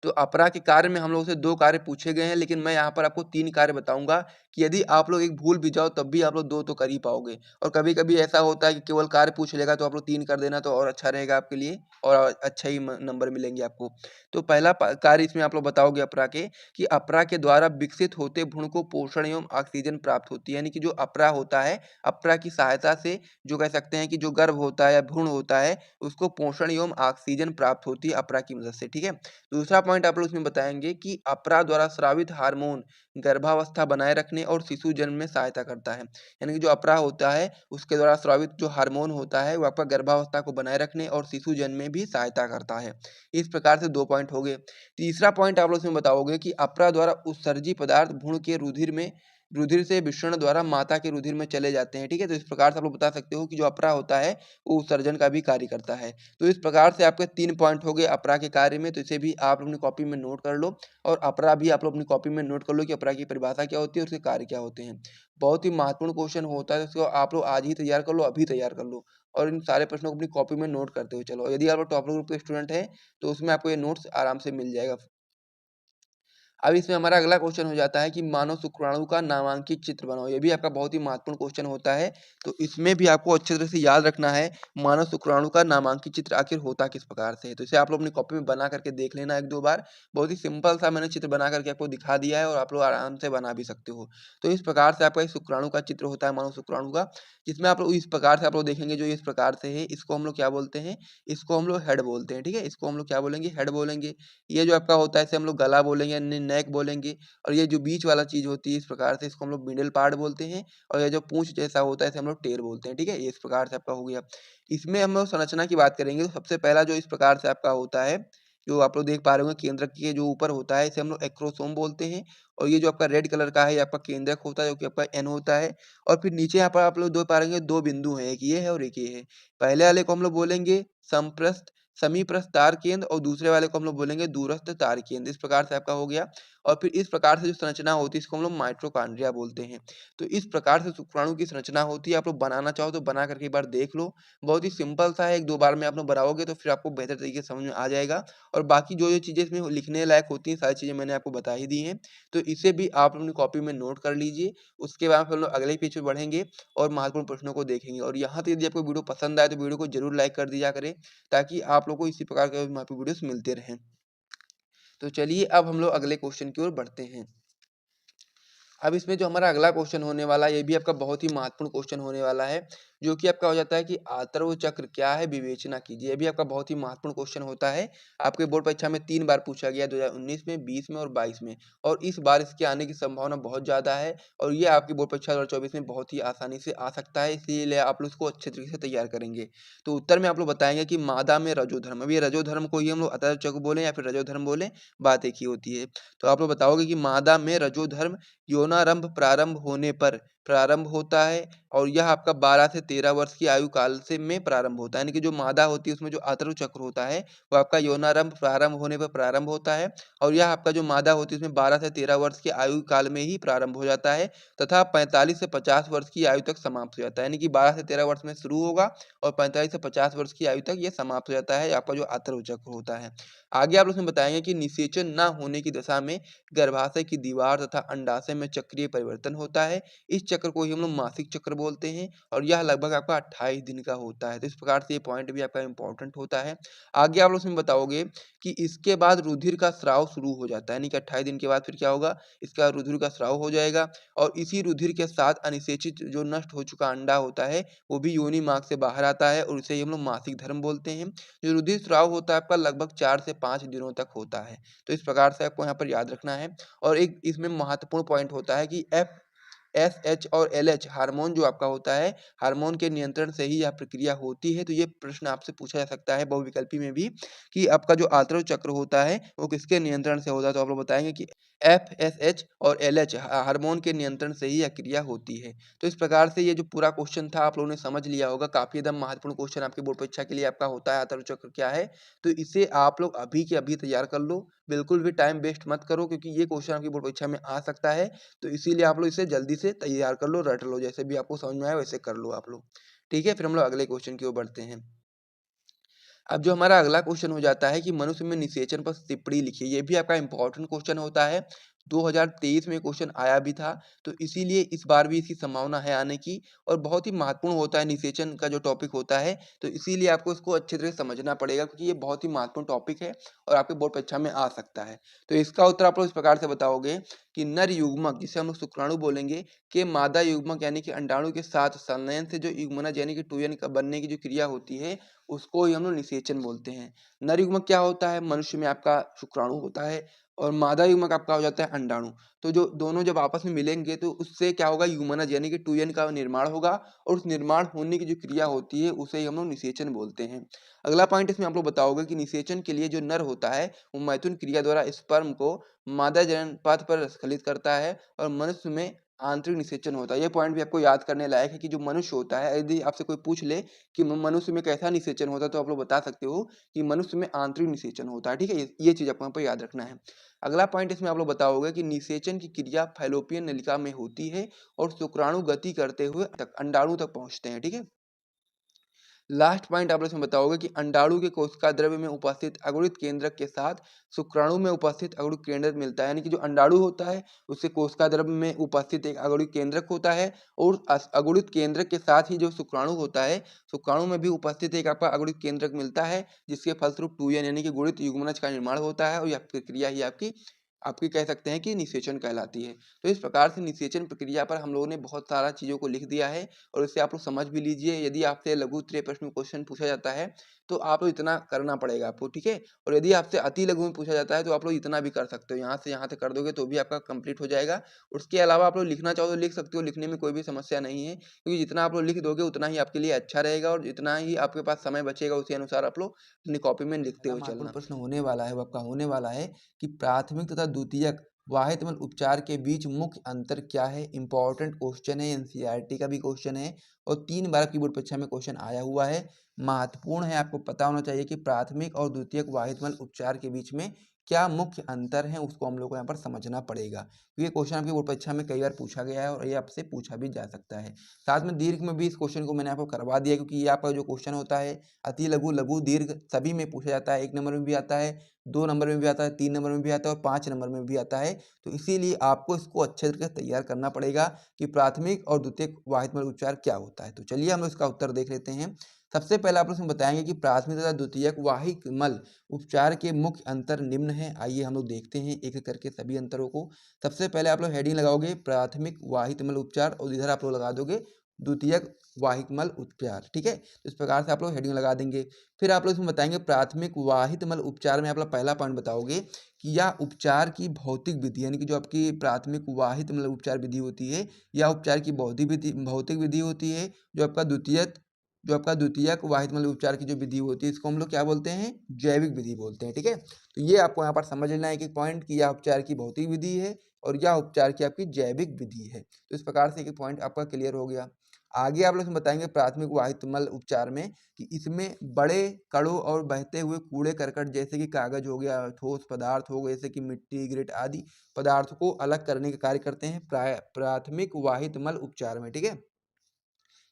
तो अपरा के कार्य में हम लोगों से 2 कार्य पूछे गए हैं, लेकिन मैं यहाँ पर आपको 3 कार्य बताऊँगा कि यदि आप लोग एक भूल भी जाओ तब भी आप लोग 2 तो कर ही पाओगे। और कभी-कभी ऐसा होता है कि केवल कार्य पूछ लेगा तो आप लोग 3 कर देना तो और अच्छा रहेगा आपके लिए, और अच्छा ही म नंबर मिलेंगे आपको। तो पहला प कार्य इसमें आप लोग बताओगे अपरा के, कि अपरा के द्वारा विकसित होते भ्रूण को पोषण एवं ऑक्सीजन प्राप्त होती है। यानी कि जो अपरा होता है, अपरा की सहायता से जो कह सकते हैं कि जो गर्भ होता है या भ्रूण होता है, उसको पोषण एवं ऑक्सीजन प्राप्त होती है अपरा की मदद से, ठीक है? दूसरा पॉइंट आप लोग इसमें बताएंगे कि अपरा द्वारा स्रावित हार्मोन गर्भावस्था बनाए रखने और शिशु जन्म में सहायता करता है। यानी कि जो अपरा होता है उसके द्वारा स्रावित जो हार्मोन होता है वो आपका गर्भावस्था को बनाए रखने और शिशु जन्म में भी सहायता करता है। इस प्रकार से 2 पॉइंट हो गए। तीसरा पॉइंट आप लोग इसमें बताओगे कि अपरा द्वारा उत्सर्जी पदार्थ भ्रूण के रुधिर से विसरण द्वारा माता के रुधिर में चले जाते हैं, ठीक है? तो इस प्रकार से आप लोग बता सकते हो कि जो अपरा होता है वो उत्सर्जन का भी कार्य करता है। तो इस प्रकार से आपके 3 पॉइंट हो गए अपरा के कार्य में, तो इसे भी आप अपनी कॉपी में नोट कर लो, और अपरा भी आप लोग अपनी कॉपी में नोट कर लो कि अपरा की परिभाषा क्या होती है और उसके कार्य क्या होते हैं। बहुत ही महत्वपूर्ण क्वेश्चन होता है, इसको आप लोग आज ही तैयार कर लो, अभी तैयार कर लो, और इन सारे प्रश्नों को अपनी कॉपी में नोट करते हुए चलो। यदि आप लोग टॉपर ग्रुप के स्टूडेंट हैं तो उसमें आपको ये नोट्स आराम से मिल जाएगा। अब इसमें हमारा अगला क्वेश्चन हो जाता है कि मानव शुक्राणु का नामांकित चित्र बनाओ। ये भी आपका बहुत ही महत्वपूर्ण क्वेश्चन होता है, तो इसमें भी आपको अच्छे तरह से याद रखना है मानव शुक्राणु का नामांकित चित्र आखिर होता किस प्रकार से है। तो इसे आप लोग अपनी कॉपी में बना करके देख लेना 1-2 बार। बहुत ही सिंपल सा मैंने चित्र बना करके आपको दिखा दिया है और आप लोग आराम से बना भी सकते हो। तो इस प्रकार से आपका एक शुक्राणु का चित्र होता है, मानव शुक्राणु का, जिसमें आप लोग इस प्रकार से आप लोग देखेंगे, जो इस प्रकार से है इसको हम लोग क्या बोलते हैं, इसको हम लोग हेड बोलते हैं, ठीक है? इसको हम लोग क्या बोलेंगे, हेड बोलेंगे। ये जो आपका होता है इसे हम लोग गला बोलेंगे, नेक बोलेंगे, और ये जो बीच वाला चीज होती है इस प्रकार से इसको हम लोग मिडिल पार्ट बोलते हैं, और ये जो पूंछ जैसा होता है इसे हम लोग टेल बोलते हैं, ठीक है? ये इस प्रकार से आपका हो गया। इसमें हम लोग संरचना की बात करेंगे तो सबसे पहला जो इस प्रकार से आपका होता है जो आप लोग देख पा रहे होंगे केंद्रक के जो ऊपर होता है इसे हम लोग एक्रोसोम बोलते हैं। और ये जो आपका रेड कलर का है ये आपका केंद्रक होता है जो कि आपका एन होता है। और फिर नीचे यहाँ पर आप लोग देख पा रहे होंगे 2 बिंदु हैं, एक ये है और एक ये है। पहले वाले को हम लोग बोलेंगे समप्रस्थ समीप्रस्थ तार केंद्र और दूसरे वाले को हम लोग बोलेंगे दूरस्थ तार केंद्र। इस प्रकार से आपका हो गया। और फिर इस प्रकार से जो संरचना होती है इसको हम लोग माइटोकॉन्ड्रिया बोलते हैं। तो इस प्रकार से शुक्राणु की संरचना होती है। आप लोग बनाना चाहो तो बना करके एक बार देख लो। बहुत ही सिंपल सा है, 1-2 बार में आप लोग बनाओगे तो फिर आपको बेहतर तरीके से समझ में आ जाएगा। और बाकी जो चीज़ें इसमें लिखने लायक होती हैं सारी चीज़ें मैंने आपको बता ही दी हैं। तो इसे भी आप अपनी कॉपी में नोट कर लीजिए। उसके बाद हम लोग अगले पेज पे बढ़ेंगे और महत्वपूर्ण प्रश्नों को देखेंगे। और यहाँ तक यदि आपको वीडियो पसंद आए तो वीडियो को जरूर लाइक कर दिया करें, ताकि आप लोग को इसी प्रकार के महत्वपूर्ण वीडियोस मिलते रहें। तो चलिए अब हम लोग अगले क्वेश्चन की ओर बढ़ते हैं। अब इसमें जो हमारा अगला क्वेश्चन होने वाला है ये भी आपका बहुत ही महत्वपूर्ण क्वेश्चन होने वाला है, जो कि आपका हो जाता है कि आवर्त चक्र क्या है विवेचना कीजिए। ये भी आपका बहुत ही महत्वपूर्ण क्वेश्चन होता है। आपके बोर्ड परीक्षा में 3 बार पूछा गया, 2019 में, 20 में और 22 में। और इस बार इसके आने की संभावना बहुत ज़्यादा है। और ये आपकी बोर्ड परीक्षा 2024 में बहुत ही आसानी से आ सकता है, इसलिए आप लोग इसको अच्छे तरीके से तैयार करेंगे। तो उत्तर में आप लोग बताएंगे कि मादा में रजोधर्म, अब ये रजोधर्म को ही हम लोग अतः चक्र बोलें या फिर रजोधर्म बोलें, बात एक ही होती है। तो आप लोग बताओगे कि मादा में रजोधर्म यौनारंभ प्रारंभ होने पर प्रारंभ होता है। और यह आपका 12 से 13 वर्ष की आयु काल से में प्रारंभ होता है, यानी कि जो मादा होती है उसमें जो आतरु चक्र होता है वो आपका यौनारंभ प्रारंभ होने पर प्रारंभ होता है। और यह आपका जो मादा होती है उसमें 12 से 13 वर्ष की आयु काल में ही प्रारंभ हो जाता है तथा 45 से 50 वर्ष की आयु तक समाप्त हो जाता है, यानी कि 12 से 13 वर्ष में शुरू होगा और 45 से 50 वर्ष की आयु तक ये समाप्त हो जाता है, आपका जो आतरु चक्र होता है। आगे आप उसमें बताएंगे कि निषेचन न होने की दशा में गर्भाशय की दीवार तथा अंडाशय में चक्रीय परिवर्तन होता है। इस चक्र को ही हम लोग मासिक चक्र बोलते हैं और यह लगभग आपका 28 दिन का होता है। तो इस प्रकार से ये पॉइंट भी आपका इंपॉर्टेंट होता है। आगे आप लोग उसमें बताओगे कि इसके बाद रुधिर का स्राव शुरू हो जाता है, यानी कि 28 दिन के बाद फिर क्या होगा, इसका रुधिर का स्राव हो जाएगा। और इसी रुधिर के साथ अनिषेचित जो नष्ट हो चुका अंडा होता है वो भी योनि मार्ग से बाहर आता है और इसे ही हम लोग मासिक धर्म बोलते हैं। जो रुधिर स्राव होता है आपका लगभग 4 से 5 दिनों तक होता है। तो इस प्रकार से आपको यहाँ पर याद रखना है। और एक इसमें महत्वपूर्ण पॉइंट होता है कि एफ, एस, एच और एलएच हार्मोन जो आपका होता है, हार्मोन के नियंत्रण से ही यह प्रक्रिया होती है। तो ये प्रश्न आपसे पूछा जा सकता है बहुविकल्पी में भी कि आपका जो आतरव चक्र होता है वो किसके नियंत्रण से होता है। तो आप लोग बताएंगे कि एफ, एस, एच और एलएच हार्मोन के नियंत्रण से ही यह क्रिया होती है। तो इस प्रकार से ये जो पूरा क्वेश्चन था आप लोगों ने समझ लिया होगा। काफी एकदम महत्वपूर्ण क्वेश्चन आपके बोर्ड परीक्षा के लिए आपका होता है, आतरव चक्र क्या है। तो इसे आप लोग अभी के अभी तैयार कर लो, बिल्कुल भी टाइम वेस्ट मत करो, क्योंकि ये क्वेश्चन आपकी बोर्ड परीक्षा में आ सकता है। तो इसीलिए आप लोग इसे जल्दी से तैयार कर लो, रट लो, जैसे भी आपको समझ में आए वैसे कर लो आप लोग। ठीक है, फिर हम लोग अगले क्वेश्चन की ओर बढ़ते हैं। अब जो हमारा अगला क्वेश्चन हो जाता है कि मनुष्य में निषेचन पर टिप्पणी लिखिए। ये भी आपका इंपॉर्टेंट क्वेश्चन होता है। 2023 में क्वेश्चन आया भी था, तो इसीलिए इस बार भी इसकी संभावना है आने की। और बहुत ही महत्वपूर्ण होता है निषेचन का जो टॉपिक होता है, तो इसीलिए आपको इसको अच्छे तरह से समझना पड़ेगा, क्योंकि ये बहुत ही महत्वपूर्ण टॉपिक है और आपके बोर्ड परीक्षा में आ सकता है। तो इसका उत्तर आप लोग इस प्रकार से बताओगे कि नर युग्मक, जिसे हम लोग शुक्राणु बोलेंगे, के मादा युग्मक यानी कि अंडाणु के साथ संलयन से जो युग्मनज यानी कि टूयन का बनने की जो क्रिया होती है उसको ही हम लोग निषेचन बोलते हैं। नर युग्मक क्या होता है, मनुष्य में आपका शुक्राणु होता है और मादा युग्मक आपका हो जाता है अंडाणु। तो जो दोनों जब आपस में मिलेंगे तो उससे क्या होगा, युग्मनज यानी कि टूयन का निर्माण होगा और उस निर्माण होने की जो क्रिया होती है उसे ही हम लोग निषेचन बोलते हैं। अगला पॉइंट इसमें आप लोग बताओगे कि निषेचन के लिए जो नर होता है वो मैथुन क्रिया द्वारा स्पर्म को मादा जनन पथ पर स्खलित करता है और मनुष्य में आंतरिक निषेचन होता है। ये पॉइंट भी आपको याद करने लायक है कि जो मनुष्य होता है, यदि आपसे कोई पूछ ले कि मनुष्य में कैसा निषेचन होता है, तो आप लोग बता सकते हो कि मनुष्य में आंतरिक निषेचन होता है। ठीक है, ये चीज आपको यहाँ पर याद रखना है। अगला पॉइंट इसमें आप लोग बताओगे कि निषेचन की क्रिया फैलोपियन नलिका में होती है और शुक्राणु गति करते हुए अंडाणु तक पहुंचते हैं। ठीक है, लास्ट पॉइंट आप लोग इसमें बताओगे कि अंडाणु के कोशिका द्रव्य में उपस्थित अगुणित केंद्रक के साथ शुक्राणु में उपस्थित अगुणित केंद्रक मिलता है, यानी कि जो अंडाणु होता है उससे कोशिका द्रव्य में उपस्थित एक अगुणित केंद्रक होता है और अगुणित केंद्रक के साथ ही जो शुक्राणु होता है, शुक्राणु में भी उपस्थित एक आपका अगुणित केंद्रक मिलता है, जिसके फलस्वरूप टूयन यानी कि गुणित युग्मनज का निर्माण होता है और यह प्रक्रिया ही आपकी आपकी कह सकते हैं कि निषेचन कहलाती है। तो इस प्रकार से निषेचन प्रक्रिया पर हम लोगों ने बहुत सारा चीज़ों को लिख दिया है और इसे आप लोग समझ भी लीजिए। यदि आपसे लघु उत्तरीय प्रश्न में क्वेश्चन पूछा जाता है तो आप लोग इतना करना पड़ेगा आपको, ठीक है? और यदि आपसे अति लघु में पूछा जाता है तो आप लोग इतना भी कर सकते हो, यहाँ से यहाँ तक कर दोगे तो भी आपका कंप्लीट हो जाएगा। उसके अलावा आप लोग लिखना चाहो तो लिख सकते हो, लिखने में कोई भी समस्या नहीं है, क्योंकि जितना आप लोग लिख दोगे उतना ही आपके लिए अच्छा रहेगा और जितना ही आपके पास समय बचेगा उसी अनुसार आप लोग अपनी कॉपी में लिखते हुए चलना। प्रश्न होने वाला है वो आपका होने वाला है कि प्राथमिक तथा द्वितीयक वाहितमल उपचार के बीच मुख्य अंतर क्या है। इंपॉर्टेंट क्वेश्चन है, एनसीईआरटी का भी क्वेश्चन है और 3 बार की बोर्ड परीक्षा में क्वेश्चन आया हुआ है। महत्वपूर्ण है, आपको पता होना चाहिए कि प्राथमिक और द्वितीयक वाहितमल उपचार के बीच में क्या मुख्य अंतर है, उसको हम लोग को यहाँ पर समझना पड़ेगा। ये क्वेश्चन आपकी बोर्ड परीक्षा में कई बार पूछा गया है और ये आपसे पूछा भी जा सकता है। साथ में दीर्घ में भी इस क्वेश्चन को मैंने आपको करवा दिया, क्योंकि ये आपका जो क्वेश्चन होता है अति लघु, लघु, दीर्घ सभी में पूछा जाता है। 1 नंबर में भी आता है, 2 नंबर में भी आता है, 3 नंबर में भी आता है और 5 नंबर में भी आता है। तो इसीलिए आपको इसको अच्छे तरीके से तैयार करना पड़ेगा कि प्राथमिक और द्वितीयक वाहितमल उपचार क्या होता है। तो चलिए हम लोग इसका उत्तर देख लेते हैं। सबसे पहले आप लोग इसमें बताएंगे कि प्राथमिक तथा द्वितीयक वाहिकमल उपचार के मुख्य अंतर निम्न है। आइए हम लोग देखते हैं एक एक करके सभी अंतरों को। सबसे पहले आप लोग हेडिंग लगाओगे प्राथमिक वाहितमल उपचार और इधर आप लोग लगा दोगे द्वितीयक वाहिकमल उपचार, ठीक है? तो इस प्रकार से आप लोग हेडिंग लगा देंगे। फिर आप लोग इसमें बताएंगे प्राथमिक वाहितमल उपचार में आप लोग पहला पॉइंट बताओगे कि यह उपचार की भौतिक विधि, यानी कि जो आपकी प्राथमिक वाहितमल उपचार विधि होती है या उपचार की भौतिक विधि होती है। जो आपका द्वितीयक वाहितमल उपचार की जो विधि होती है इसको हम लोग क्या बोलते हैं, जैविक विधि बोलते हैं, ठीक है? तो ये आपको यहाँ पर समझ लेना है एक एक पॉइंट कि यह उपचार की भौतिक विधि है और यह उपचार की आपकी जैविक विधि है। तो इस प्रकार से एक एक पॉइंट आपका क्लियर हो गया। आगे आप लोग इसमें बताएंगे प्राथमिक वाहितमल उपचार में कि इसमें बड़े कणों और बहते हुए कूड़े करकट जैसे कि कागज हो गया, ठोस पदार्थ हो गए जैसे कि मिट्टी, ग्रेट आदि पदार्थों को अलग करने का कार्य करते हैं प्राथमिक वाहितमल उपचार में, ठीक है?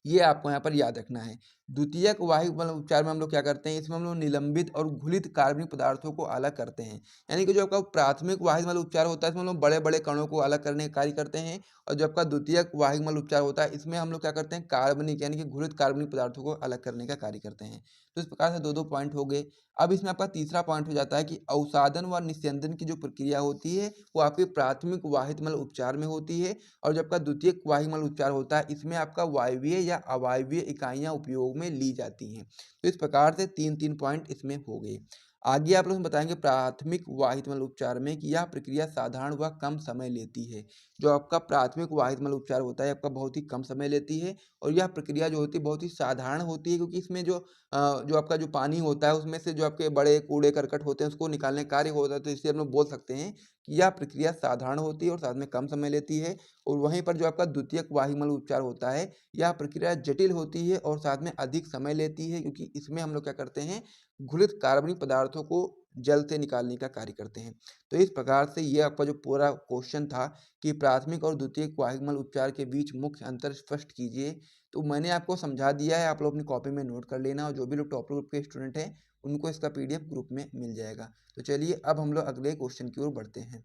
ये आपको यहाँ पर याद रखना है। द्वितीयक वाहितमल उपचार में हम लोग क्या करते हैं, इसमें हम लोग निलंबित और घुलित कार्बनिक पदार्थों को अलग करते हैं। यानी कि जो आपका प्राथमिक वाहितमल उपचार होता है इसमें हम लोग बड़े बड़े कणों को अलग करने का कार्य करते हैं और जो आपका द्वितीयक वाहितमल उपचार होता है इसमें हम लोग क्या करते हैं, कार्बनिक यानी कि घुलित कार्बनिक पदार्थों को अलग करने का कार्य करते हैं। तो इस प्रकार से दो दो पॉइंट हो गए। अब इसमें आपका तीसरा पॉइंट हो जाता है कि अवसादन व निस्यंदन की जो प्रक्रिया होती है वो आपके प्राथमिक वाहितमल उपचार में होती है और जब आपका द्वितीयक वाहिमल उपचार होता है इसमें आपका वायवीय या अवायवीय इकाइयां उपयोग में ली जाती हैं। तो इस प्रकार से 3 पॉइंट इसमें हो गए। आगे आप लोग बताएंगे प्राथमिक वाहितमल उपचार में कि यह प्रक्रिया साधारण व कम समय लेती है। जो आपका प्राथमिक वाहितमल उपचार होता है आपका बहुत ही कम समय लेती है और यह प्रक्रिया जो होती है बहुत ही साधारण होती है, क्योंकि इसमें जो आपका जो पानी होता है उसमें से जो आपके बड़े कूड़े करकट होते हैं उसको निकालने का कार्य होता है। तो इसलिए हम लोग बोल सकते हैं कि यह प्रक्रिया साधारण होती है और साथ में कम समय लेती है। और वहीं पर जो आपका द्वितीयक वाहिमल उपचार होता है यह प्रक्रिया जटिल होती है और साथ में अधिक समय लेती है, क्योंकि इसमें हम लोग क्या करते हैं, घुलित कार्बनिक पदार्थों को जल से निकालने का कार्य करते हैं। तो इस प्रकार से ये आपका जो पूरा क्वेश्चन था कि प्राथमिक और द्वितीयक वाहिमल उपचार के बीच मुख्य अंतर स्पष्ट कीजिए, तो मैंने आपको समझा दिया है। आप लोग अपनी कॉपी में नोट कर लेना और जो भी लोग टॉप ग्रुप के स्टूडेंट हैं उनको इसका पीडीएफ ग्रुप में मिल जाएगा। तो चलिए अब हम लोग अगले क्वेश्चन की ओर बढ़ते हैं।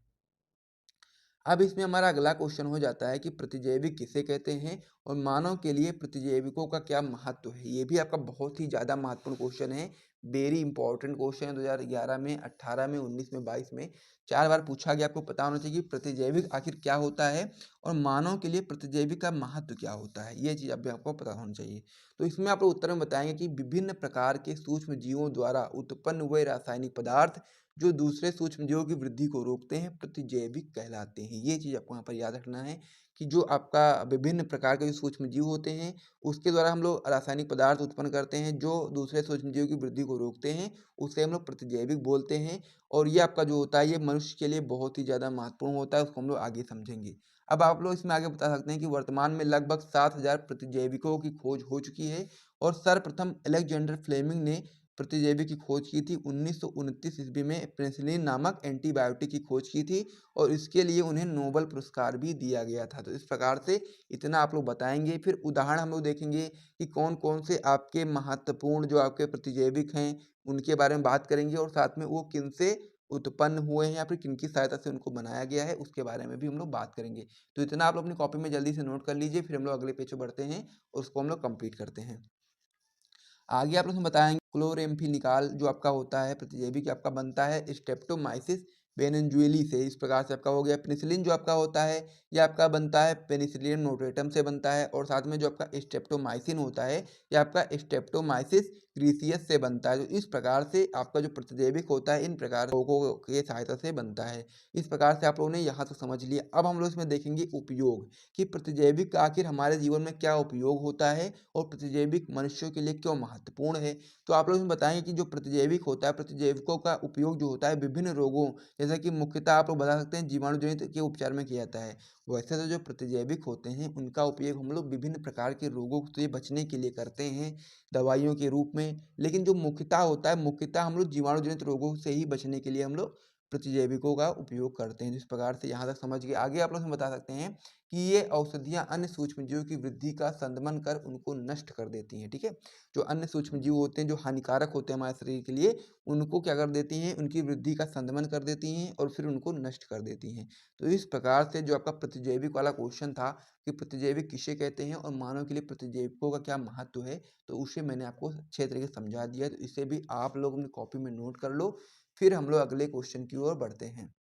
अब इसमें हमारा अगला क्वेश्चन हो जाता है कि प्रतिजैविक किसे कहते हैं और मानव के लिए प्रतिजैविकों का क्या महत्व है। ये भी आपका बहुत ही ज़्यादा महत्वपूर्ण क्वेश्चन है। वेरी इंपॉर्टेंट क्वेश्चन है। 2011 में, 18 में, 19 में, 22 में 4 बार पूछा गया। आपको पता होना चाहिए कि प्रतिजैविक आखिर क्या होता है और मानव के लिए प्रतिजैविक का महत्व क्या होता है। ये चीज़ अभी आपको पता होना चाहिए। तो इसमें आप लोग उत्तर में बताएंगे कि विभिन्न प्रकार के सूक्ष्म जीवों द्वारा उत्पन्न हुए रासायनिक पदार्थ जो दूसरे सूक्ष्मजीवों की वृद्धि को रोकते हैं प्रतिजैविक कहलाते हैं। ये चीज़ आपको यहाँ पर याद रखना है कि जो आपका विभिन्न प्रकार के जो सूक्ष्मजीव होते हैं उसके द्वारा हम लोग रासायनिक पदार्थ उत्पन्न करते हैं जो दूसरे सूक्ष्मजीव की वृद्धि को रोकते हैं, उसे हम लोग प्रतिजैविक बोलते हैं। और ये आपका जो होता है ये मनुष्य के लिए बहुत ही ज़्यादा महत्वपूर्ण होता है, उसको हम लोग आगे समझेंगे। अब आप लोग इसमें आगे बता सकते हैं कि वर्तमान में लगभग 7,000 प्रतिजैविकों की खोज हो चुकी है और सर्वप्रथम अलेक्जेंडर फ्लेमिंग ने प्रतिजैविक की खोज की थी 1929 ईस्वी में। पेनिसिलिन नामक एंटीबायोटिक की खोज की थी और इसके लिए उन्हें नोबेल पुरस्कार भी दिया गया था। तो इस प्रकार से इतना आप लोग बताएंगे। फिर उदाहरण हम लोग देखेंगे कि कौन कौन से आपके महत्वपूर्ण जो आपके प्रतिजैविक हैं उनके बारे में बात करेंगे और साथ में वो किनसे उत्पन्न हुए हैं या फिर किनकी सहायता से उनको बनाया गया है उसके बारे में भी हम लोग बात करेंगे। तो इतना आप लोग अपनी कॉपी में जल्दी से नोट कर लीजिए, फिर हम लोग अगले पेज पे बढ़ते हैं और उसको हम लोग कंप्लीट करते हैं। आगे आप लोग बताएंगे क्लोरेम्फेनिकॉल जो आपका होता है प्रतिजैविक आपका बनता है स्ट्रेप्टोमाइसिस बेनजुएली से। इस प्रकार से आपका हो गया। पेनिसिलिन जो आपका होता है ये आपका बनता है पेनिसिलिन नोटेटम से बनता है, और साथ में जो आपका स्ट्रेप्टोमाइसिन होता है ये आपका स्ट्रेप्टोमाइसिस ग्रीसियस से बनता है। तो इस प्रकार से आपका जो प्रतिजैविक होता है इन प्रकार रोगों के सहायता से बनता है। इस प्रकार से आप लोगों ने यहाँ तक समझ लिया। अब हम लोग इसमें देखेंगे उपयोग कि प्रतिजैविक का आखिर हमारे जीवन में क्या उपयोग होता है और प्रतिजैविक मनुष्यों के लिए क्यों महत्वपूर्ण है। तो आप लोग इसमें बताएंगे कि जो प्रतिजैविक होता है, प्रतिजैविकों का उपयोग जो होता है विभिन्न रोगों, जैसे कि मुख्यतः आप लोग बता सकते हैं जीवाणु जनित के उपचार में किया जाता है। वैसे तो जो प्रतिजैविक होते हैं उनका उपयोग हम लोग विभिन्न प्रकार के रोगों से बचने के लिए करते हैं दवाइयों के रूप में, लेकिन जो मुख्यतः होता है, मुख्यतः हम लोग जीवाणु जनित रोगों से ही बचने के लिए हम लोग प्रतिजैविकों का उपयोग करते हैं। जिस प्रकार से यहाँ तक समझ गए। आगे आप लोग हमें बता सकते हैं कि ये औषधियाँ अन्य सूक्ष्मजीवों की वृद्धि का संदमन कर उनको नष्ट कर देती हैं। ठीक है, जो अन्य सूक्ष्मजीव होते हैं जो हानिकारक होते हैं हमारे शरीर के लिए, उनको क्या कर देती हैं, उनकी वृद्धि का संदमन कर देती हैं और फिर उनको नष्ट कर देती हैं। तो इस प्रकार से जो आपका प्रतिजैविक वाला क्वेश्चन था कि प्रतिजैविक किसे कहते हैं और मानव के लिए प्रतिजैविकों का क्या महत्व है, तो उसे मैंने आपको अच्छे तरीके से समझा दिया। तो इसे भी आप लोग अपनी कॉपी में नोट कर लो। फिर हम लोग अगले क्वेश्चन की ओर बढ़ते हैं।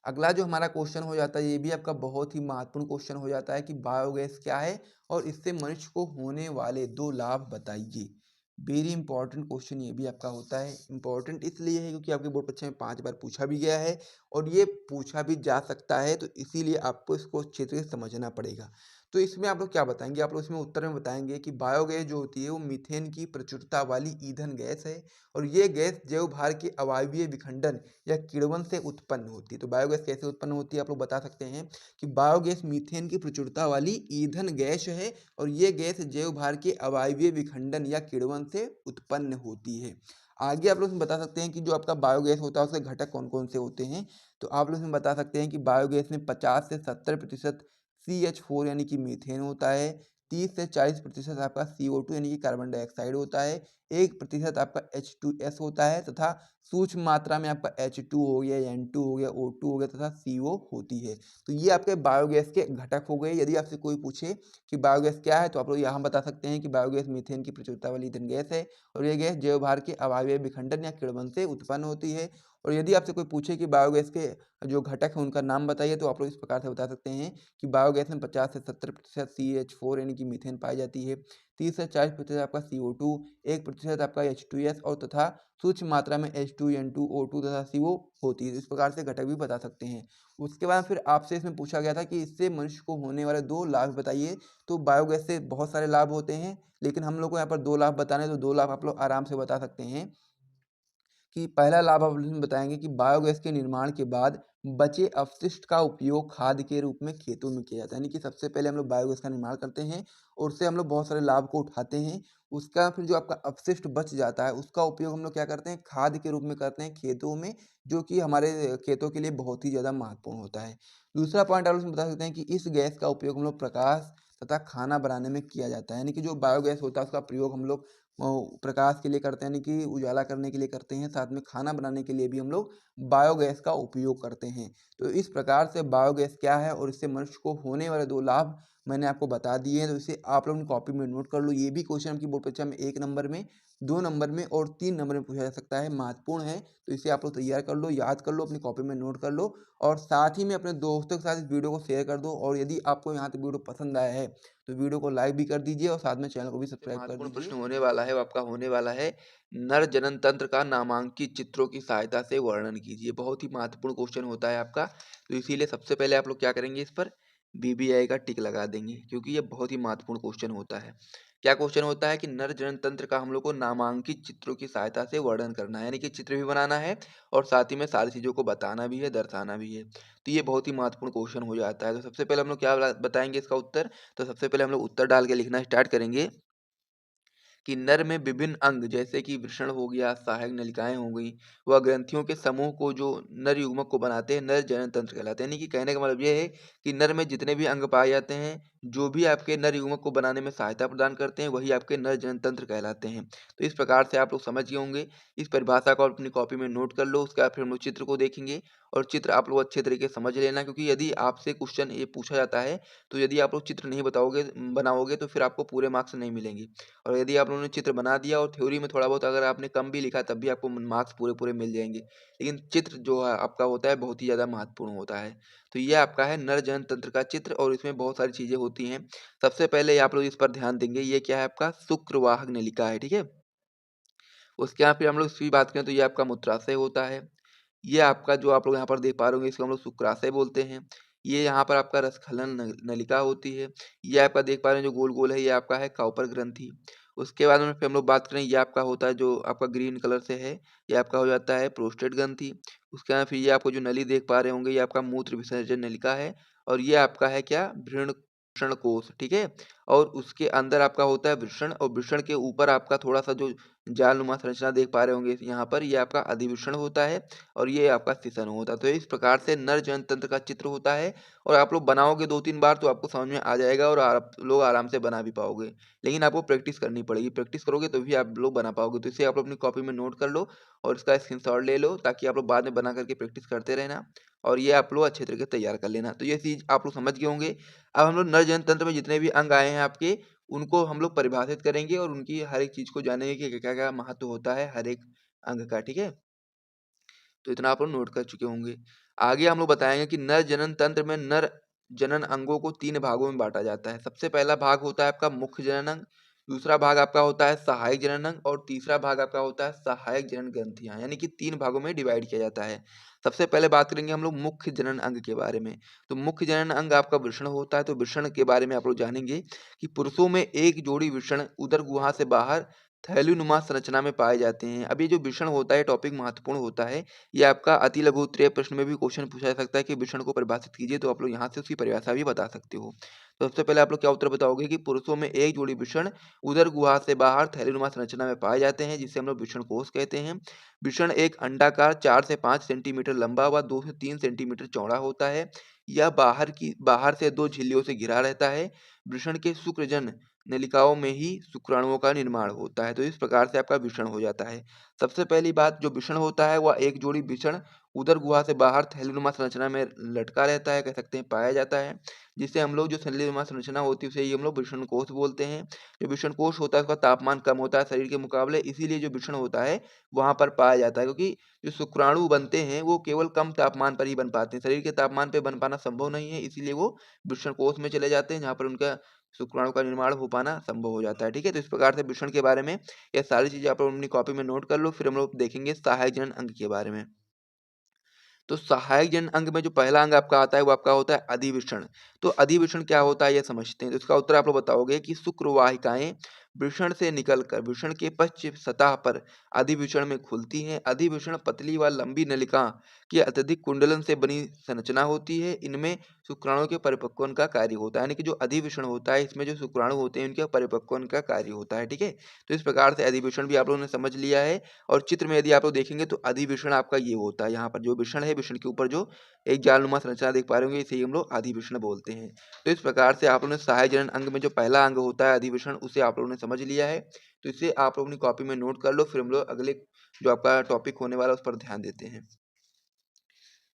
अगला जो हमारा क्वेश्चन हो जाता है ये भी आपका बहुत ही महत्वपूर्ण क्वेश्चन हो जाता है कि बायोगैस क्या है और इससे मनुष्य को होने वाले 2 लाभ बताइए। वेरी इंपॉर्टेंट क्वेश्चन ये भी आपका होता है। इंपॉर्टेंट इसलिए है क्योंकि आपके बोर्ड परीक्षा में 5 बार पूछा भी गया है और ये पूछा भी जा सकता है, तो इसीलिए आपको इसको अच्छे से समझना पड़ेगा। तो इसमें आप लोग क्या बताएंगे, आप लोग इसमें उत्तर में बताएंगे कि बायोगैस जो होती है वो मीथेन की प्रचुरता वाली ईंधन गैस है और ये गैस जैव भार के अवायवीय विखंडन या किण्वन से उत्पन्न होती है। तो बायोगैस कैसे उत्पन्न होती है आप लोग बता सकते हैं कि बायोगैस मीथेन की प्रचुरता वाली ईंधन गैस है और ये गैस जैव भार के अवायवीय विखंडन या किण्वन से उत्पन्न होती है। आगे आप लोग बता सकते हैं कि जो आपका बायोगैस होता है उसके घटक कौन कौन से होते हैं। तो आप लोग बता सकते हैं कि बायोगैस में 50 से 70% CH4 यानी कि मीथेन होता है, 30 से 40% आपका CO2 यानी कि कार्बन डाइऑक्साइड होता है, 1% आपका H2S होता है तथा सूक्ष्म मात्रा में आपका H2 हो गया, N2 हो गया, O2 हो गया तथा CO होती है। तो ये आपके बायोगैस के घटक हो गए। यदि आपसे कोई पूछे कि बायोगैस क्या है तो आप लोग यहाँ बता सकते हैं कि बायोगैस मीथेन की प्रचुरता वाली ईंधन गैस है और ये गैस जैव भार के अवायवीय विखंडन या किण्वन से उत्पन्न होती है। और यदि आपसे कोई पूछे कि बायोगैस के जो घटक हैं उनका नाम बताइए तो आप लोग इस प्रकार से बता सकते हैं कि बायोगैस में 50 से 70% CH4 यानी कि मीथेन पाई जाती है, 30 से 40% आपका CO2, 1% आपका H2S और तथा सूक्ष्म मात्रा में H2, N2, O2 तथा CO होती है। इस प्रकार से घटक भी बता सकते हैं। उसके बाद फिर आपसे इसमें पूछा गया था कि इससे मनुष्य को होने वाले 2 लाभ बताइए। तो बायोगैस से बहुत सारे लाभ होते हैं, लेकिन हम लोग को यहाँ पर 2 लाभ बताने, तो 2 लाभ आप लोग आराम से बता सकते हैं कि पहला लाभ आप इसमें बताएंगे कि बायोगैस के निर्माण के बाद बचे अपशिष्ट का उपयोग खाद के रूप में खेतों में किया जाता है। यानी कि सबसे पहले हम लोग बायोगैस का निर्माण करते हैं और उससे हम लोग बहुत सारे लाभ को उठाते हैं। उसका फिर जो आपका अपशिष्ट बच जाता है उसका उपयोग हम लोग क्या करते हैं, खाद के रूप में करते हैं खेतों में, जो कि हमारे खेतों के लिए बहुत ही ज़्यादा महत्वपूर्ण होता है। दूसरा पॉइंट आप लोग इसमें बता सकते हैं कि इस गैस का उपयोग हम लोग प्रकाश तथा खाना बनाने में किया जाता है। यानी कि जो बायोगैस होता है उसका प्रयोग हम लोग प्रकाश के लिए करते हैं, यानी कि उजाला करने के लिए करते हैं, साथ में खाना बनाने के लिए भी हम लोग बायोगैस का उपयोग करते हैं। तो इस प्रकार से बायोगैस क्या है और इससे मनुष्य को होने वाले 2 लाभ मैंने आपको बता दिए हैं। तो इसे आप लोग कॉपी में नोट कर लो। ये भी क्वेश्चन आपकी बोर्ड परीक्षा में 1 नंबर में, 2 नंबर में और 3 नंबर में पूछा जा सकता है, महत्वपूर्ण है। तो इसे आप लोग तैयार कर लो, याद कर लो, अपनी कॉपी में नोट कर लो और साथ ही में अपने दोस्तों के साथ इस वीडियो को शेयर कर दो। और यदि आपको यहाँ तक वीडियो पसंद आया है तो वीडियो को लाइक भी कर दीजिए और साथ में चैनल को भी सब्सक्राइब कर महत्वपूर्ण दीजिए। प्रश्न होने वाला है वो आपका होने वाला है, नर जनन तंत्र का नामांकित चित्रों की सहायता से वर्णन कीजिए। बहुत ही महत्वपूर्ण क्वेश्चन होता है आपका। तो इसीलिए सबसे पहले आप लोग क्या करेंगे, इस पर BBI का टिक लगा देंगे क्योंकि ये बहुत ही महत्वपूर्ण क्वेश्चन होता है। क्या क्वेश्चन होता है कि नर जनन तंत्र का हम लोग को नामांकित चित्रों की सहायता से वर्णन करना है, यानी कि चित्र भी बनाना है और साथ ही में सारी चीज़ों को बताना भी है, दर्शाना भी है। तो ये बहुत ही महत्वपूर्ण क्वेश्चन हो जाता है। तो सबसे पहले हम लोग क्या बताएंगे इसका उत्तर। तो सबसे पहले हम लोग उत्तर डाल के लिखना स्टार्ट करेंगे कि नर में विभिन्न अंग जैसे कि वृषण हो गया, सहायक नलिकाएं हो गई, वह ग्रंथियों के समूह को जो नर युग्मक को बनाते हैं नर जनन तंत्र कहलाते हैं। यानी कि कहने का मतलब ये है कि नर में जितने भी अंग पाए जाते हैं, जो भी आपके नर युग्मक को बनाने में सहायता प्रदान करते हैं, वही आपके नर जनन तंत्र कहलाते हैं। तो इस प्रकार से आप लोग समझ गए होंगे। इस परिभाषा को आप अपनी कॉपी में नोट कर लो। उसके बाद फिर हम लोग चित्र को देखेंगे और चित्र आप लोग अच्छे तरीके से समझ लेना, क्योंकि यदि आपसे क्वेश्चन ये पूछा जाता है तो यदि आप लोग चित्र नहीं बनाओगे तो फिर आपको पूरे मार्क्स नहीं मिलेंगे। और यदि आप लोगों ने चित्र बना दिया और थ्योरी में थोड़ा बहुत अगर आपने कम भी लिखा तब भी आपको मार्क्स पूरे मिल जाएंगे, लेकिन चित्र जो है आपका होता है बहुत ही ज़्यादा महत्वपूर्ण होता है। तो ये आपका है नर जनन तंत्र का चित्र, और इसमें बहुत सारी चीज़ें होती हैं। सबसे पहले आप लोग इस पर ध्यान देंगे, ये क्या है आपका शुक्रवाहक नलिका है, ठीक है। उसके यहाँ फिर हम लोग इसकी बात करें तो ये आपका मूत्राशय होता है। ये आपका जो आप लोग यहाँ पर देख पा रहे होंगे इसको हम लोग शुक्राशय बोलते हैं। ये यहाँ पर आपका रसखलन नलिका होती है। ये आपका देख पा रहे हैं जो गोल-गोल है, ये आपका है काउपर ग्रंथि। उसके बाद में फिर हम लोग बात करें, ये आपका होता है जो आपका ग्रीन कलर से है, ये आपका हो जाता है प्रोस्टेट ग्रंथि। उसके बाद फिर ये आपको जो नली देख पा रहे होंगे ये आपका मूत्र विसर्जन नलिका है, और ये आपका है क्या, वृषण कोश, ठीक है। और उसके अंदर आपका होता है वृषण, और वृषण के ऊपर आपका थोड़ा-सा जो जालनुमा संरचना देख पा रहे होंगे यहाँ पर, ये आपका अधिवृषण होता है, और ये आपका सिसन होता है। तो इस प्रकार से नर जनन तंत्र का चित्र होता है, और आप लोग बनाओगे 2-3 बार तो आपको समझ में आ जाएगा और आप लोग आराम से बना भी पाओगे। लेकिन आपको प्रैक्टिस करनी पड़ेगी, प्रैक्टिस करोगे तो भी आप लोग बना पाओगे। तो इसे आप लोग अपनी कॉपी में नोट कर लो और इसका स्क्रीनशॉट ले लो, ताकि आप लोग बाद में बना करके प्रैक्टिस करते रहना, और ये आप लोग अच्छे तरीके से तैयार कर लेना। तो ये चीज़ आप लोग समझ गए होंगे। अब हम लोग नर जनन तंत्र में जितने भी अंग आए हैं आपके, उनको हम लोग परिभाषित करेंगे और उनकी हर एक चीज़ को जानेंगे कि क्या-क्या महत्व होता है हर एक अंग का, ठीक है? तो इतना आप लोग नोट कर चुके होंगे। आगे हम लोग बताएँगे कि नर जनन तंत्र में नर जनन अंगों को 3 भागों में बाँटा जाता है। सबसे पहला भाग होता है आपका मुख्य जनन अंग, दूसरा भाग आपका होता है सहायक जनन अंग, और तीसरा भाग आपका होता है सहायक जनन ग्रंथियाँ, यानी कि 3 भागों में डिवाइड किया जाता है। सबसे पहले बात करेंगे हम लोग मुख्य जनन अंग के बारे में। तो मुख्य जनन अंग आपका वृषण होता है, तो वृषण के बारे में आप लोग जानेंगे कि पुरुषों में एक जोड़ी वृषण उदर गुहा से बाहर थैलीनुमा संरचना में पाए जाते हैं। अब ये जो वृषण होता है, टॉपिक महत्वपूर्ण होता है। ये आपका अति लघु उत्तरीय प्रश्न में भी क्वेश्चन पूछा जा सकता है कि वृषण को परिभाषित कीजिए, तो आप लोग यहाँ से उसकी परिभाषा भी बता सकते हो। तो सबसे पहले आप लोग क्या उत्तर बताओगे कि पुरुषों में एक जोड़ी वृषण उदर गुहा से बाहर थैलीनुमा संरचना में पाए जाते हैं, जिसे हम लोग वृषण कोष कहते हैं। वृषण एक अंडाकार 4 से 5 सेंटीमीटर लंबा व 2 से 3 सेंटीमीटर चौड़ा होता है। यह बाहर से 2 झिल्लियों से घिरा रहता है। वृषण के शुक्रजन नलिकाओं में ही शुक्राणुओं का निर्माण होता है। तो इस प्रकार से आपका वृषण हो जाता है। सबसे पहली बात, जो वृषण होता है वह एक जोड़ी वृषण उदर गुहा से बाहर थैलीनुमा संरचना में लटका रहता है, कह सकते हैं पाया जाता है, जिसे हम लोग जो थैलीनुमा संरचना होती है उसे ही हम लोग वृषण कोष बोलते हैं। जो वृषण कोष होता है उसका तापमान कम होता है शरीर के मुकाबले, इसीलिए जो वृषण होता है वहाँ पर पाया जाता है, क्योंकि जो शुक्राणु बनते हैं वो केवल कम तापमान पर ही बन पाते हैं, शरीर के तापमान पे बन पाना संभव नहीं है, इसीलिए वो वृषण कोष में चले जाते हैं, जहाँ पर उनका शुक्राणु का निर्माण हो पाना संभव हो जाता है, ठीक है। तो इस प्रकार से वृषण के बारे में ये सारी चीजें आप लोग अपनी कॉपी में नोट कर लो। फिर हम लोग देखेंगे सहायक जनन अंग के बारे में। तो सहायक जनन अंग में जो पहला अंग आपका आता है वो आपका होता है अधिवृषण। तो अधिवृषण क्या होता है ये समझते हैं। तो इसका उत्तर आप लोग बताओगे कि शुक्रवाहिकाएं वृषण से निकलकर वृषण के पश्च सतह पर अधिवृषण में खुलती हैं। अधिवृषण पतली व लंबी नलिका की अत्यधिक कुंडलन से बनी संरचना होती है। इनमें शुक्राणु के परिपक्वन का कार्य होता है, यानी कि जो अधिवृषण होता है इसमें जो शुक्राणु होते हैं उनके परिपक्वन का कार्य होता है, ठीक है। तो इस प्रकार से अधिवृषण भी आप लोगों ने समझ लिया है। और चित्र में यदि आप लोग देखेंगे तो अधिवृषण आपका ये होता है, यहाँ पर जो वृषण है वृषण के ऊपर जो एक जालनुमा संरचना देख पा रहे होंगे इसे ही हम लोग अधिवृषण बोलते हैं। तो इस प्रकार से आप लोगों ने सहायक जनन अंग में जो पहला अंग होता है अधिवृषण उसे आप लोगों ने समझ लिया है। तो इसे आप लोग अपनी कॉपी में नोट कर लो, फिर हम लोग अगले जो आपका टॉपिक होने वाला है उस पर ध्यान देते हैं।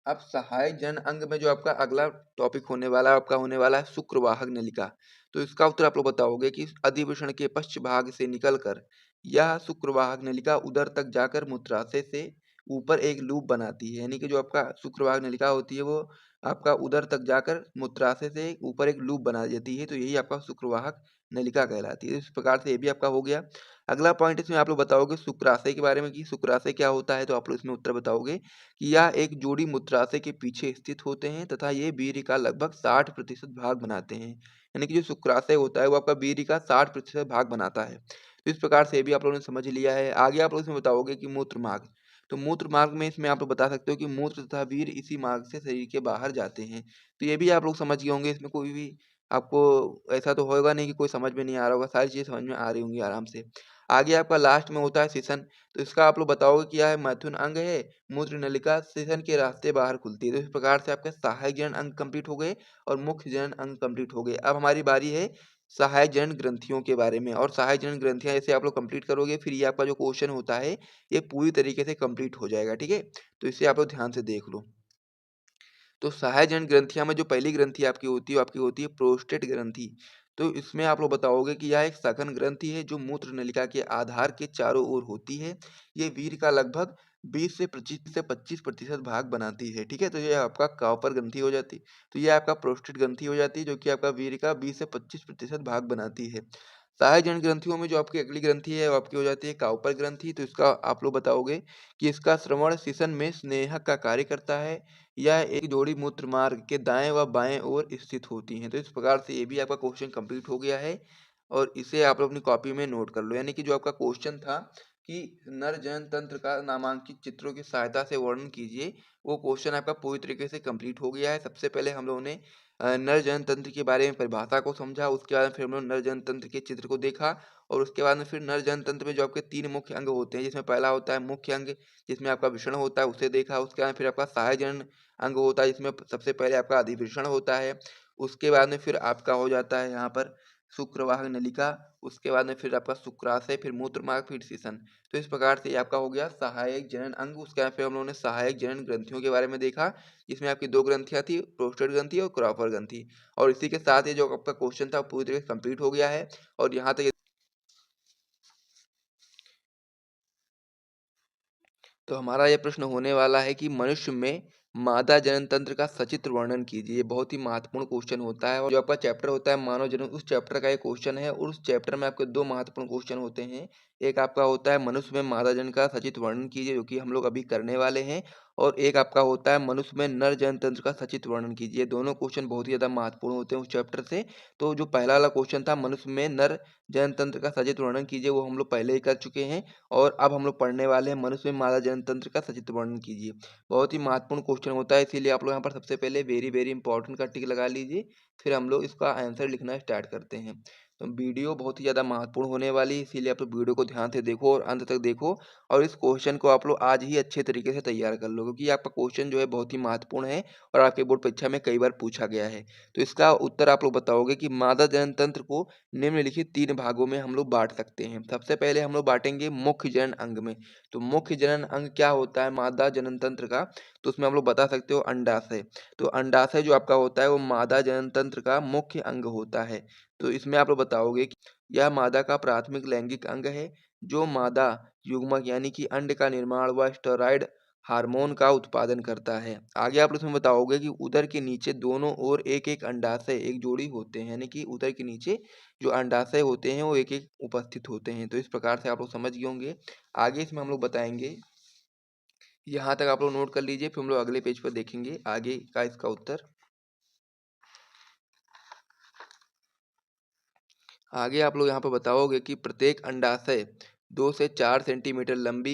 अब सहायक जनन अंग में जो आपका अगला टॉपिक होने वाला है आपका होने वाला है शुक्रवाहक नलिका। तो इसका उत्तर आप लोग बताओगे कि अधिवृषण के पश्च भाग से निकलकर यह शुक्रवाहक नलिका उदर तक जाकर मूत्राशय से ऊपर एक लूप बनाती है, यानी कि जो आपका शुक्रवाहक नलिका होती है वो आपका उदर तक जाकर मूत्राशय से ऊपर एक लूप बना देती है, तो यही आपका शुक्रवाहक नलिका कहलाती है। इस प्रकार से ये भी आपका हो गया। अगला पॉइंट इसमें आप लोग बताओगे शुक्राशय के बारे में कि शुक्राशय क्या होता है, तो आप लोग इसमें उत्तर बताओगे कि यह एक जोड़ी मूत्राशय के पीछे स्थित होते हैं तथा ये वीर्य का लगभग 60% भाग बनाते हैं, यानी कि जो शुक्राशय होता है वो आपका वीर्य का 60% भाग बनाता है। तो इस प्रकार से ये भी आप लोगों ने समझ लिया है। आगे आप लोग इसमें बताओगे कि मूत्र मार्ग। तो मूत्र मार्ग में इसमें आप लोग बता सकते हो कि मूत्र तथा वीर्य इसी मार्ग से शरीर के बाहर जाते हैं। तो ये भी आप लोग समझ गए होंगे, इसमें कोई भी आपको ऐसा तो होगा नहीं कि कोई समझ में नहीं आ रहा होगा, सारी चीजें समझ में आ रही होंगी आराम से। आगे आपका लास्ट में होता है सिसन। तो इसका आप लोग बताओगे कि यह मैथुन अंग है, मूत्र नलिका सिसन के रास्ते बाहर खुलती है। तो इस प्रकार से आपके सहायक जनन अंग कंप्लीट हो गए और मुख्य जनन अंग कंप्लीट हो गए। अब हमारी बारी है सहायक जनन ग्रंथियों के बारे में। और सहायक जनन ग्रंथियां जैसे आप लोग कंप्लीट करोगे फिर ये आपका जो क्वेश्चन होता है ये पूरी तरीके से कंप्लीट हो जाएगा, ठीक है। तो इसे आप लोग ध्यान से देख लो। तो सहायजन ग्रंथियाँ में जो पहली ग्रंथि आपकी होती है, वो आपकी होती है प्रोस्टेट ग्रंथि। तो इसमें आप लोग बताओगे कि यह एक सघन ग्रंथि है जो मूत्र नलिका के आधार के चारों ओर होती है। ये वीर्य का लगभग 20 से 25% भाग बनाती है, ठीक है? तो ये आपका कॉपर ग्रंथि हो जाती है। तो ये आपका प्रोस्टेट ग्रंथि हो जाती है जो कि आपका वीर्य का 20 से 25% भाग बनाती है। सहायजन ग्रंथियों में जो आपकी अगली ग्रंथि है वो आपकी हो जाती है काउपर ग्रंथि। तो इसका आप लोग बताओगे कि इसका श्रवण शिशन में स्नेहक का कार्य करता है। यह एक जोड़ी मूत्र मार्ग के दाएं व बाएं ओर स्थित होती हैं। तो इस प्रकार से ये भी आपका क्वेश्चन कंप्लीट हो गया है और इसे आप लोग अपनी कॉपी में नोट कर लो। यानी कि जो आपका क्वेश्चन था कि नर जनन तंत्र का नामांकित चित्रों की सहायता से वर्णन कीजिए, वो क्वेश्चन आपका पूरी तरीके से कंप्लीट हो गया है। सबसे पहले हम लोगों ने नर जनन तंत्र के बारे में परिभाषा को समझा, उसके बाद फिर हम लोग नर जनन तंत्र के चित्र को देखा और उसके बाद में फिर नर जनन तंत्र में जो आपके 3 मुख्य अंग होते हैं, जिसमें पहला होता है मुख्य अंग, जिसमें आपका वृषण होता है, उसे देखा। उसके बाद फिर आपका सहायजन अंग होता है, जिसमें सबसे पहले आपका अधिवृषण होता है। उसके बाद में फिर आपका हो जाता है यहाँ पर शुक्रवाह नलिका, उसके बाद में फिर आपका शुक्राशय, फिर मूत्रमार्ग, फिर श्वसन। तो इस प्रकार से ये आपका हो गया सहायक जनन अंग। उसके बाद फिर हम लोगों ने सहायक जनन ग्रंथियों के बारे में देखा, जिसमें आपकी 2 ग्रंथियाँ थी, प्रोस्टेट ग्रंथि और क्रॉपर ग्रंथि। और इसी के साथ ये जो आपका क्वेश्चन था वो पूरी तरह से कंप्लीट हो गया है। और यहाँ तक तो हमारा यह प्रश्न होने वाला है कि मनुष्य में मादा जनन तंत्र का सचित्र वर्णन कीजिए। ये बहुत ही महत्वपूर्ण क्वेश्चन होता है और जो आपका चैप्टर होता है मानव जनन, उस चैप्टर का एक क्वेश्चन है और उस चैप्टर में आपके 2 महत्वपूर्ण क्वेश्चन होते हैं। एक आपका होता है मनुष्य में मादा जनन का सचित्र वर्णन कीजिए, जो कि हम लोग अभी करने वाले हैं। और एक आपका होता है मनुष्य में नर जनन तंत्र का सचित्र वर्णन कीजिए। दोनों क्वेश्चन बहुत ही ज़्यादा महत्वपूर्ण होते हैं उस चैप्टर से। तो जो पहला वाला क्वेश्चन था मनुष्य में नर जनन तंत्र का सचित्र वर्णन कीजिए, वो हम लोग पहले ही कर चुके हैं। और अब हम लोग पढ़ने वाले हैं मनुष्य में मादा जनन तंत्र का सचित्र वर्णन कीजिए। बहुत ही महत्वपूर्ण क्वेश्चन होता है, इसीलिए आप लोग यहाँ पर सबसे पहले वेरी वेरी इंपॉर्टेंट का टिक लगा लीजिए। फिर हम लोग इसका आंसर लिखना स्टार्ट करते हैं। तो वीडियो बहुत ही ज़्यादा महत्वपूर्ण होने वाली है, इसीलिए आप लोग वीडियो को ध्यान से देखो और अंत तक देखो। और इस क्वेश्चन को आप लोग आज ही अच्छे तरीके से तैयार कर लो, क्योंकि आपका क्वेश्चन जो है बहुत ही महत्वपूर्ण है और आपके बोर्ड परीक्षा में कई बार पूछा गया है। तो इसका उत्तर आप लोग बताओगे कि मादा जनन तंत्र को निम्नलिखित 3 भागों में हम लोग बाँट सकते हैं। सबसे पहले हम लोग बाँटेंगे मुख्य जनन अंग में। तो मुख्य जनन अंग क्या होता है मादा जनन तंत्र का? तो उसमें हम लोग बता सकते हो अंडाशय। तो अंडाशय जो आपका होता है वो मादा जनन तंत्र का मुख्य अंग होता है। तो इसमें आप लोग बताओगे कि यह मादा का प्राथमिक लैंगिक अंग है, जो मादा युग्मक यानी कि अंड का निर्माण व स्टेरॉइड हार्मोन का उत्पादन करता है। आगे आप उसमें बताओगे कि उदर के नीचे दोनों ओर एक-एक अंडाशय एक जोड़ी होते हैं, यानी कि उदर के नीचे जो अंडाशय होते हैं वो एक-एक उपस्थित होते हैं। तो इस प्रकार से आप लोग समझ गए होंगे। आगे इसमें हम लोग बताएँगे, यहाँ तक आप लोग नोट कर लीजिए, फिर हम लोग अगले पेज पर देखेंगे आगे का इसका उत्तर। आगे आप लोग यहाँ पर बताओगे कि प्रत्येक अंडाशय 2 से 4 सेंटीमीटर लंबी,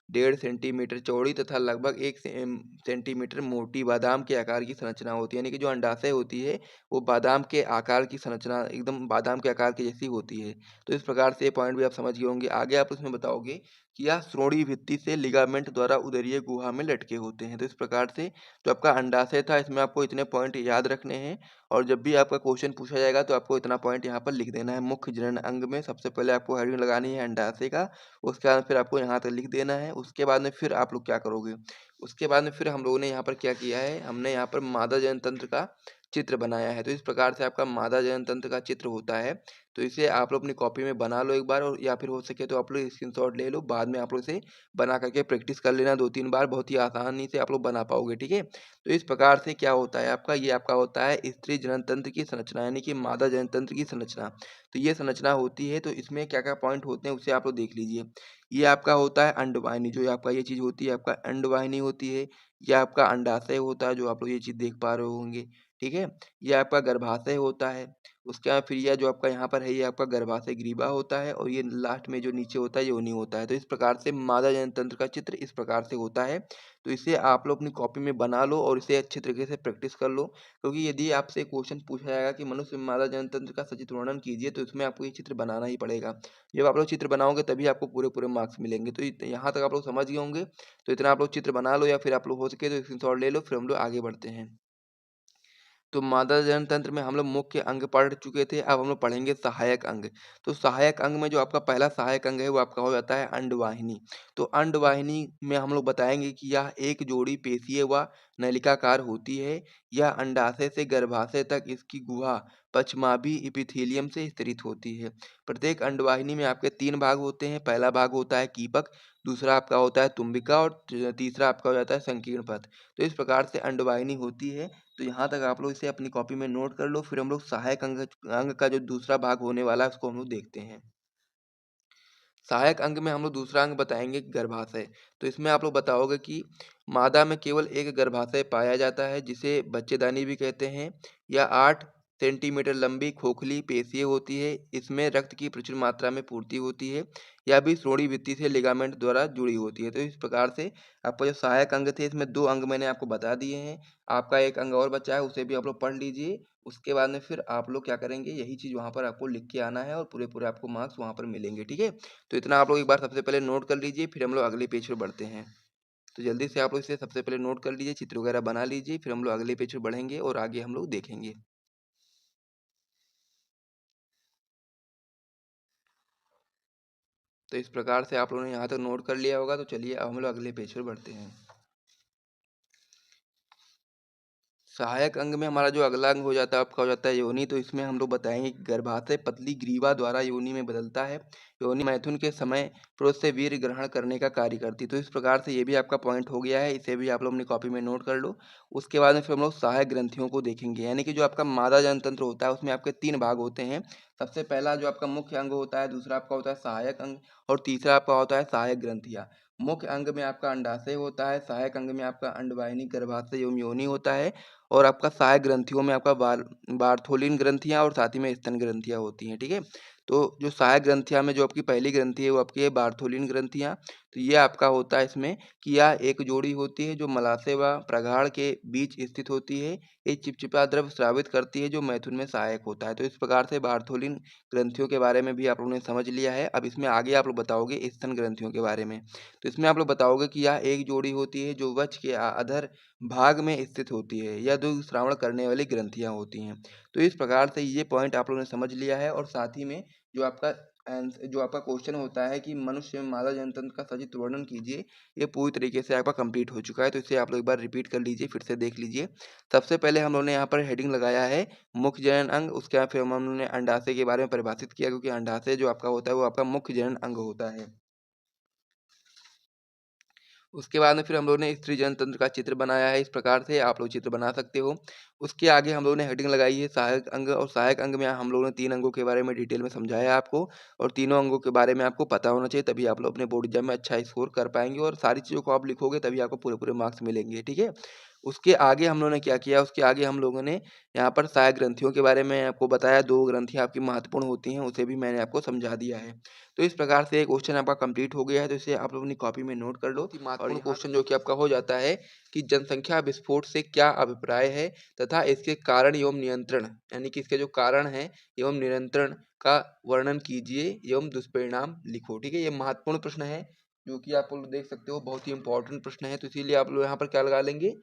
1.5 सेंटीमीटर चौड़ी तथा लगभग 1 सेंटीमीटर मोटी बादाम के आकार की संरचना होती है। यानी कि जो अंडाशय होती है वो बादाम के आकार की संरचना, एकदम बादाम के आकार की जैसी होती है। तो इस प्रकार से ये पॉइंट भी आप समझ गए होंगे। आगे आप उसमें बताओगे कि यह श्रोणि भित्ति से लिगामेंट द्वारा उदरीय गुहा में लटके होते हैं। तो इस प्रकार से जो आपका अंडाशय था, इसमें आपको इतने पॉइंट याद रखने हैं और जब भी आपका क्वेश्चन पूछा जाएगा तो आपको इतना पॉइंट यहाँ पर लिख देना है। मुख्य जनन अंग में सबसे पहले आपको हेडिंग लगानी है अंडाशय का, उसके बाद फिर आपको यहाँ तक लिख देना है। उसके बाद में फिर आप लोग क्या करोगे, उसके बाद में फिर हम लोगों ने यहाँ पर क्या किया है, हमने यहाँ पर मादा जनन तंत्र का चित्र बनाया है। तो इस प्रकार से आपका मादा जनन तंत्र का चित्र होता है। तो इसे आप लोग अपनी कॉपी में बना लो एक बार, और या फिर हो सके तो आप लोग स्क्रीनशॉट ले लो, बाद में आप लोग इसे बना करके प्रैक्टिस कर लेना 2-3 बार, बहुत ही आसानी से आप लोग बना पाओगे, ठीक है। तो इस प्रकार से क्या होता है आपका, ये आपका होता है स्त्री जनन तंत्र की संरचना, यानी कि मादा जनन तंत्र की संरचना। तो ये संरचना होती है, तो इसमें क्या-क्या पॉइंट होते हैं उसे आप लोग देख लीजिए। ये आपका होता है अंडवाहिनी, जो आपका ये चीज़ होती है आपका अंडवाहिनी होती है। ये आपका अंडाशय होता है, जो आप लोग ये चीज़ देख पा रहे होंगे, ठीक है। ये आपका गर्भाशय होता है। उसके बाद फिर यह जो आपका यहाँ पर है, ये आपका गर्भाशय ग्रीवा होता है और ये लास्ट में जो नीचे होता है, योनि होता है। तो इस प्रकार से मादा जनन तंत्र का चित्र इस प्रकार से होता है। तो इसे आप लोग अपनी कॉपी में बना लो और इसे अच्छे तरीके से प्रैक्टिस कर लो, क्योंकि यदि आपसे क्वेश्चन पूछा जाएगा कि मनुष्य में मादा जनन तंत्र का सचित्र वर्णन कीजिए, तो इसमें आपको ये चित्र बनाना ही पड़ेगा। जब आप लोग चित्र बनाओगे तभी आपको पूरे-पूरे मार्क्स मिलेंगे। तो यहाँ तक आप लोग समझ गए होंगे। तो इतना आप लोग चित्र बना लो या फिर आप लोग हो सके तो स्क्रीनशॉट ले लो, फिर हम लोग आगे बढ़ते हैं। तो मादा जनन तंत्र में हम लोग मुख्य अंग पढ़ चुके थे, अब हम लोग पढ़ेंगे सहायक अंग। तो सहायक अंग में जो आपका पहला सहायक अंग है वो आपका हो जाता है अंडवाहिनी। तो अंडवाहिनी में हम लोग बताएँगे कि यह एक जोड़ी पेशीय व नलिकाकार होती है। यह अंडाशय से गर्भाशय तक इसकी गुहा पश्चमाभी एपिथेलियम से स्थित होती है। प्रत्येक अंडवाहिनी में आपके 3 भाग होते हैं। पहला भाग होता है कीपक, दूसरा आपका होता है तुम्बिका और तीसरा आपका हो जाता है संकीर्ण पथ। तो इस प्रकार से अंडवाहिनी होती है। तो यहाँ तक आप लोग इसे अपनी कॉपी में नोट कर लो, फिर हम लोग सहायक अंग अंग का जो दूसरा भाग होने वाला है उसको हम लोग देखते हैं। सहायक अंग में हम लोग दूसरा अंग बताएँगे गर्भाशय। तो इसमें आप लोग बताओगे कि मादा में केवल एक गर्भाशय पाया जाता है जिसे बच्चेदानी भी कहते हैं। यह 8 सेंटीमीटर लंबी खोखली पेशीय होती है। इसमें रक्त की प्रचुर मात्रा में पूर्ति होती है। यह भी श्रोणि भित्ति से लिगामेंट द्वारा जुड़ी होती है। तो इस प्रकार से आपका जो सहायक अंग थे इसमें 2 अंग मैंने आपको बता दिए हैं। आपका 1 अंग और बचा है, उसे भी आप लोग पढ़ लीजिए। उसके बाद में फिर आप लोग क्या करेंगे, यही चीज़ वहाँ पर आपको लिख के आना है और पूरे-पूरे आपको मार्क्स वहाँ पर मिलेंगे, ठीक है? तो इतना आप लोग एक बार सबसे पहले नोट कर लीजिए, फिर हम लोग अगले पेज पे बढ़ते हैं। तो जल्दी से आप लोग इसे सबसे पहले नोट कर लीजिए, चित्र वगैरह बना लीजिए, फिर हम लोग अगले पेज पे बढ़ेंगे और आगे हम लोग देखेंगे। तो इस प्रकार से आप लोगों ने यहाँ तक नोट कर लिया होगा, तो चलिए अब हम लोग अगले पेज पे बढ़ते हैं। सहायक अंग में हमारा जो अगला अंग हो जाता है आपका हो जाता है योनि। तो इसमें हम लोग बताएंगे कि गर्भाशय पतली ग्रीवा द्वारा योनि में बदलता है। योनि मैथुन के समय पुरुष से वीर्य ग्रहण करने का कार्य करती है। तो इस प्रकार से ये भी आपका पॉइंट हो गया है, इसे भी आप लोग अपनी कॉपी में नोट कर लो। उसके बाद में फिर हम लोग सहायक ग्रंथियों को देखेंगे, यानी कि जो आपका मादा जनतंत्र होता है उसमें आपके 3 भाग होते हैं। सबसे पहला जो आपका मुख्य अंग होता है, दूसरा आपका होता है सहायक अंग और तीसरा आपका होता है सहायक ग्रंथियाँ। मुख्य अंग में आपका अंडाशय होता है, सहायक अंग में आपका अंडवाहिनी गर्भाशय एवं योनि होता है और आपका सहायक ग्रंथियों में आपका बार्थोलिन ग्रंथियाँ और साथ ही में स्तन ग्रंथियाँ होती हैं, ठीक है? तो जो सहायक ग्रंथियाँ में जो आपकी पहली ग्रंथि है वो आपकी है बार्थोलिन ग्रंथियाँ। तो ये आपका होता है इसमें कि यह एक जोड़ी होती है जो मलाशय व प्रगाढ़ के बीच स्थित होती है। ये चिपचिपा द्रव स्रावित करती है जो मैथुन में सहायक होता है। तो इस प्रकार से बार्थोलिन ग्रंथियों के बारे में भी आप लोगों ने समझ लिया है। अब इसमें आगे आप लोग बताओगे स्तन ग्रंथियों के बारे में। तो इसमें आप लोग बताओगे कि यह एक जोड़ी होती है जो वक्ष के अधर भाग में स्थित होती है। यह दुग्ध स्रावण करने वाली ग्रंथियाँ होती हैं। तो इस प्रकार से ये पॉइंट आप लोगों ने समझ लिया है और साथ ही में जो आपका जो आपका क्वेश्चन होता है कि मनुष्य में मादा जनतंत्र का सचित्र वर्णन कीजिए, ये पूरी तरीके से आपका कंप्लीट हो चुका है। तो इसे आप लोग एक बार रिपीट कर लीजिए, फिर से देख लीजिए। सबसे पहले हम लोगों ने यहाँ पर हेडिंग लगाया है मुख्य जनन अंग, उसके बाद फिर हम लोगों ने अंडाशय के बारे में परिभाषित किया क्योंकि अंडाशय जो आपका होता है वो आपका मुख्य जनन अंग होता है। उसके बाद में फिर हम लोगों ने स्त्री जनतंत्र का चित्र बनाया है, इस प्रकार से आप लोग चित्र बना सकते हो। उसके आगे हम लोगों ने हेडिंग लगाई है सहायक अंग और सहायक अंग में हम लोगों ने 3 अंगों के बारे में डिटेल में समझाया है आपको और तीनों अंगों के बारे में आपको पता होना चाहिए, तभी आप लोग अपने बोर्ड एग्जाम में अच्छा स्कोर कर पाएँगे और सारी चीज़ों को आप लिखोगे तभी आपको पूरे-पूरे मार्क्स मिलेंगे, ठीक है? उसके आगे हम लोगों ने क्या किया, उसके आगे हम लोगों ने यहाँ पर सहायक ग्रंथियों के बारे में आपको बताया, 2 ग्रंथियाँ आपकी महत्वपूर्ण होती हैं, उसे भी मैंने आपको समझा दिया है। तो इस प्रकार से क्वेश्चन आपका कंप्लीट हो गया है, तो इसे आप लोग अपनी कॉपी में नोट कर लो। महत्वपूर्ण क्वेश्चन जो कि आपका हो जाता है कि जनसंख्या विस्फोट से क्या अभिप्राय है तथा इसके कारण एवं नियंत्रण, यानी कि इसके जो कारण है एवं नियंत्रण का वर्णन कीजिए एवं दुष्परिणाम लिखो, ठीक है? ये महत्वपूर्ण प्रश्न है जो कि आप लोग देख सकते हो, बहुत ही इंपॉर्टेंट प्रश्न है, तो इसीलिए आप लोग यहाँ पर क्या लगा लेंगे,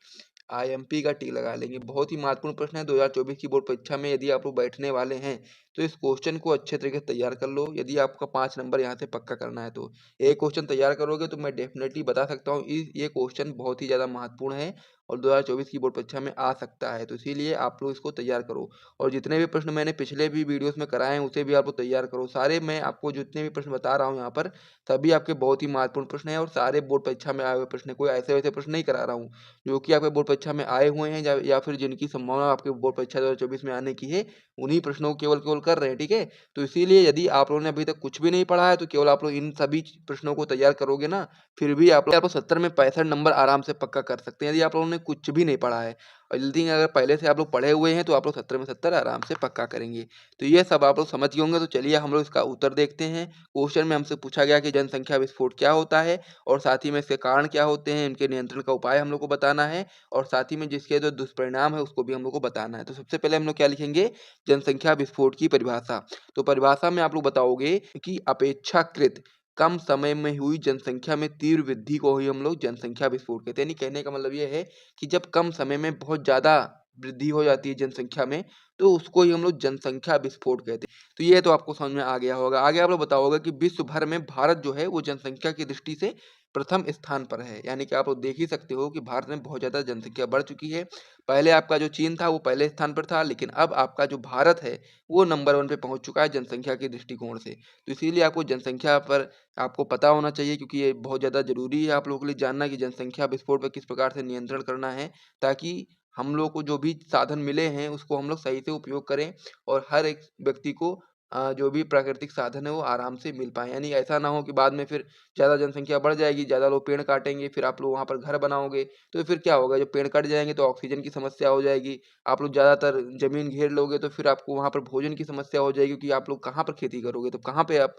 आईएमपी का टिक लगा लेंगे। बहुत ही महत्वपूर्ण प्रश्न है 2024 की बोर्ड परीक्षा में, यदि आप लोग बैठने वाले हैं तो इस क्वेश्चन को अच्छे तरीके से तैयार कर लो, यदि आपका 5 नंबर यहाँ से पक्का करना है तो। एक क्वेश्चन तैयार करोगे तो मैं डेफिनेटली बता सकता हूँ ये क्वेश्चन बहुत ही ज़्यादा महत्वपूर्ण है और 2024 की बोर्ड परीक्षा में आ सकता है, तो इसीलिए आप लोग इसको तैयार करो। और जितने भी प्रश्न मैंने पिछले भी वीडियोस में कराए हैं उसे भी आप लोग तैयार करो। सारे मैं आपको जितने भी प्रश्न बता रहा हूँ यहाँ पर सभी आपके बहुत ही महत्वपूर्ण प्रश्न हैं और सारे बोर्ड परीक्षा में आए हुए प्रश्न हैं। कोई ऐसे-वैसे प्रश्न नहीं करा रहा हूँ, जो कि आपके बोर्ड परीक्षा में आए हुए हैं या फिर जिनकी संभावना आपके बोर्ड परीक्षा 2024 में आने की है, उन्हीं प्रश्नों को केवल कर रहे हैं, ठीक है? तो इसीलिए यदि आप लोगों ने अभी तक कुछ भी नहीं पढ़ा है तो केवल आप लोग इन सभी प्रश्नों को तैयार करोगे ना, फिर भी आप लोग 70 में 65 नंबर आराम से पक्का कर सकते हैं, यदि आप लोगों ने कुछ भी नहीं पढ़ा है। और यदि अगर पहले से आप लोग पढ़े हुए हैं तो आप लोग 70 में 70 आराम से पक्का करेंगे। तो ये सब आप लोग समझ गए होंगे, तो चलिए हम लोग इसका उत्तर देखते हैं। क्वेश्चन में हमसे पूछा गया कि जनसंख्या विस्फोट क्या होता है और साथ ही में इसके कारण क्या होते हैं, इनके नियंत्रण का उपाय हम लोग को बताना है और साथ ही में जिसके जो दुष्परिणाम है उसको भी हम लोग को बताना है। तो सबसे पहले हम लोग क्या लिखेंगे, जनसंख्या विस्फोट की परिभाषा। तो परिभाषा में आप लोग बताओगे कि अपेक्षाकृत कम समय में हुई जनसंख्या में तीव्र वृद्धि को ही हम लोग जनसंख्या विस्फोट कहते हैं। यानी कहने का मतलब ये है कि जब कम समय में बहुत ज़्यादा वृद्धि हो जाती है जनसंख्या में, तो उसको ही हम लोग जनसंख्या विस्फोट कहते हैं। तो ये तो आपको समझ में आ गया होगा। आगे आप लोग बताओगे कि विश्व भर में भारत जो है वो जनसंख्या की दृष्टि से प्रथम स्थान पर है। यानी कि आप लोग देख ही सकते हो कि भारत में बहुत ज़्यादा जनसंख्या बढ़ चुकी है। पहले आपका जो चीन था वो पहले स्थान पर था, लेकिन अब आपका जो भारत है वो नंबर 1 पे पहुँच चुका है जनसंख्या के दृष्टिकोण से। तो इसीलिए आपको जनसंख्या पर आपको पता होना चाहिए, क्योंकि ये बहुत ज़्यादा ज़रूरी है आप लोगों के लिए जानना कि जनसंख्या विस्फोट पे किस प्रकार से नियंत्रण करना है, ताकि हम लोग को जो भी साधन मिले हैं उसको हम लोग सही से उपयोग करें और हर एक व्यक्ति को जो भी प्राकृतिक साधन है वो आराम से मिल पाएँ। यानी ऐसा ना हो कि बाद में फिर ज़्यादा जनसंख्या बढ़ जाएगी, ज़्यादा लोग पेड़ काटेंगे, फिर आप लोग वहाँ पर घर बनाओगे, तो फिर क्या होगा, जब पेड़ कट जाएँगे तो ऑक्सीजन की समस्या हो जाएगी। आप लोग ज़्यादातर ज़मीन घेर लोगे तो फिर आपको वहाँ पर भोजन की समस्या हो जाएगी, क्योंकि आप लोग कहाँ पर खेती करोगे, तो कहाँ पे आप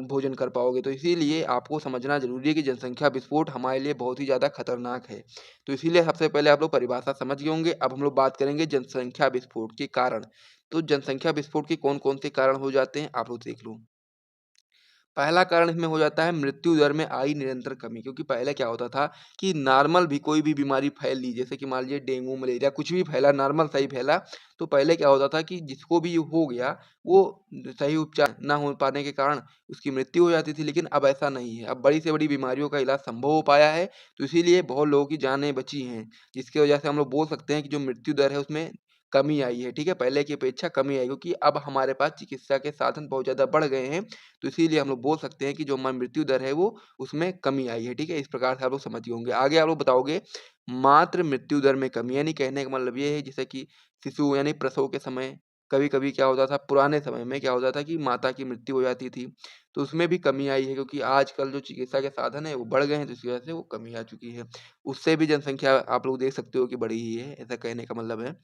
भोजन कर पाओगे। तो इसीलिए आपको समझना ज़रूरी है कि जनसंख्या विस्फोट हमारे लिए बहुत ही ज़्यादा खतरनाक है। तो इसीलिए सबसे पहले आप लोग परिभाषा समझ गए होंगे। अब हम लोग बात करेंगे जनसंख्या विस्फोट के कारण। तो जनसंख्या विस्फोट के कौन-कौन से कारण हो जाते हैं, आप लोग देख लो। पहला कारण इसमें हो जाता है मृत्यु दर में आई निरंतर कमी, क्योंकि पहले क्या होता था कि नॉर्मल भी कोई भी बीमारी फैल ली, जैसे कि मान लीजिए डेंगू, मलेरिया कुछ भी फैला, नॉर्मल सा ही फैला, तो पहले क्या होता था कि जिसको भी हो गया, वो सही उपचार ना हो पाने के कारण उसकी मृत्यु हो जाती थी। लेकिन अब ऐसा नहीं है, अब बड़ी से बड़ी बीमारियों का इलाज संभव हो पाया है, तो इसीलिए बहुत लोगों की जानें बची हैं, जिसकी वजह से हम लोग बोल सकते हैं कि जो मृत्यु दर है उसमें कमी आई है, ठीक है? पहले की अपेक्षा कमी आई, क्योंकि अब हमारे पास चिकित्सा के साधन बहुत ज़्यादा बढ़ गए हैं, तो इसीलिए हम लोग बोल सकते हैं कि जो हमारी मृत्यु दर है वो उसमें कमी आई है, ठीक है? इस प्रकार से आप लोग समझ गए होंगे। आगे आप लोग बताओगे मात्र मृत्यु दर में कमी, यानी कहने का मतलब ये है जैसे कि शिशु यानी प्रसव के समय कभी-कभी क्या होता था, पुराने समय में क्या होता था कि माता की मृत्यु हो जाती थी, तो उसमें भी कमी आई है, क्योंकि आजकल जो चिकित्सा के साधन है वो बढ़ गए हैं, तो इस वजह से वो कमी आ चुकी है। उससे भी जनसंख्या आप लोग देख सकते हो कि बढ़ी ही है, ऐसा कहने का मतलब है।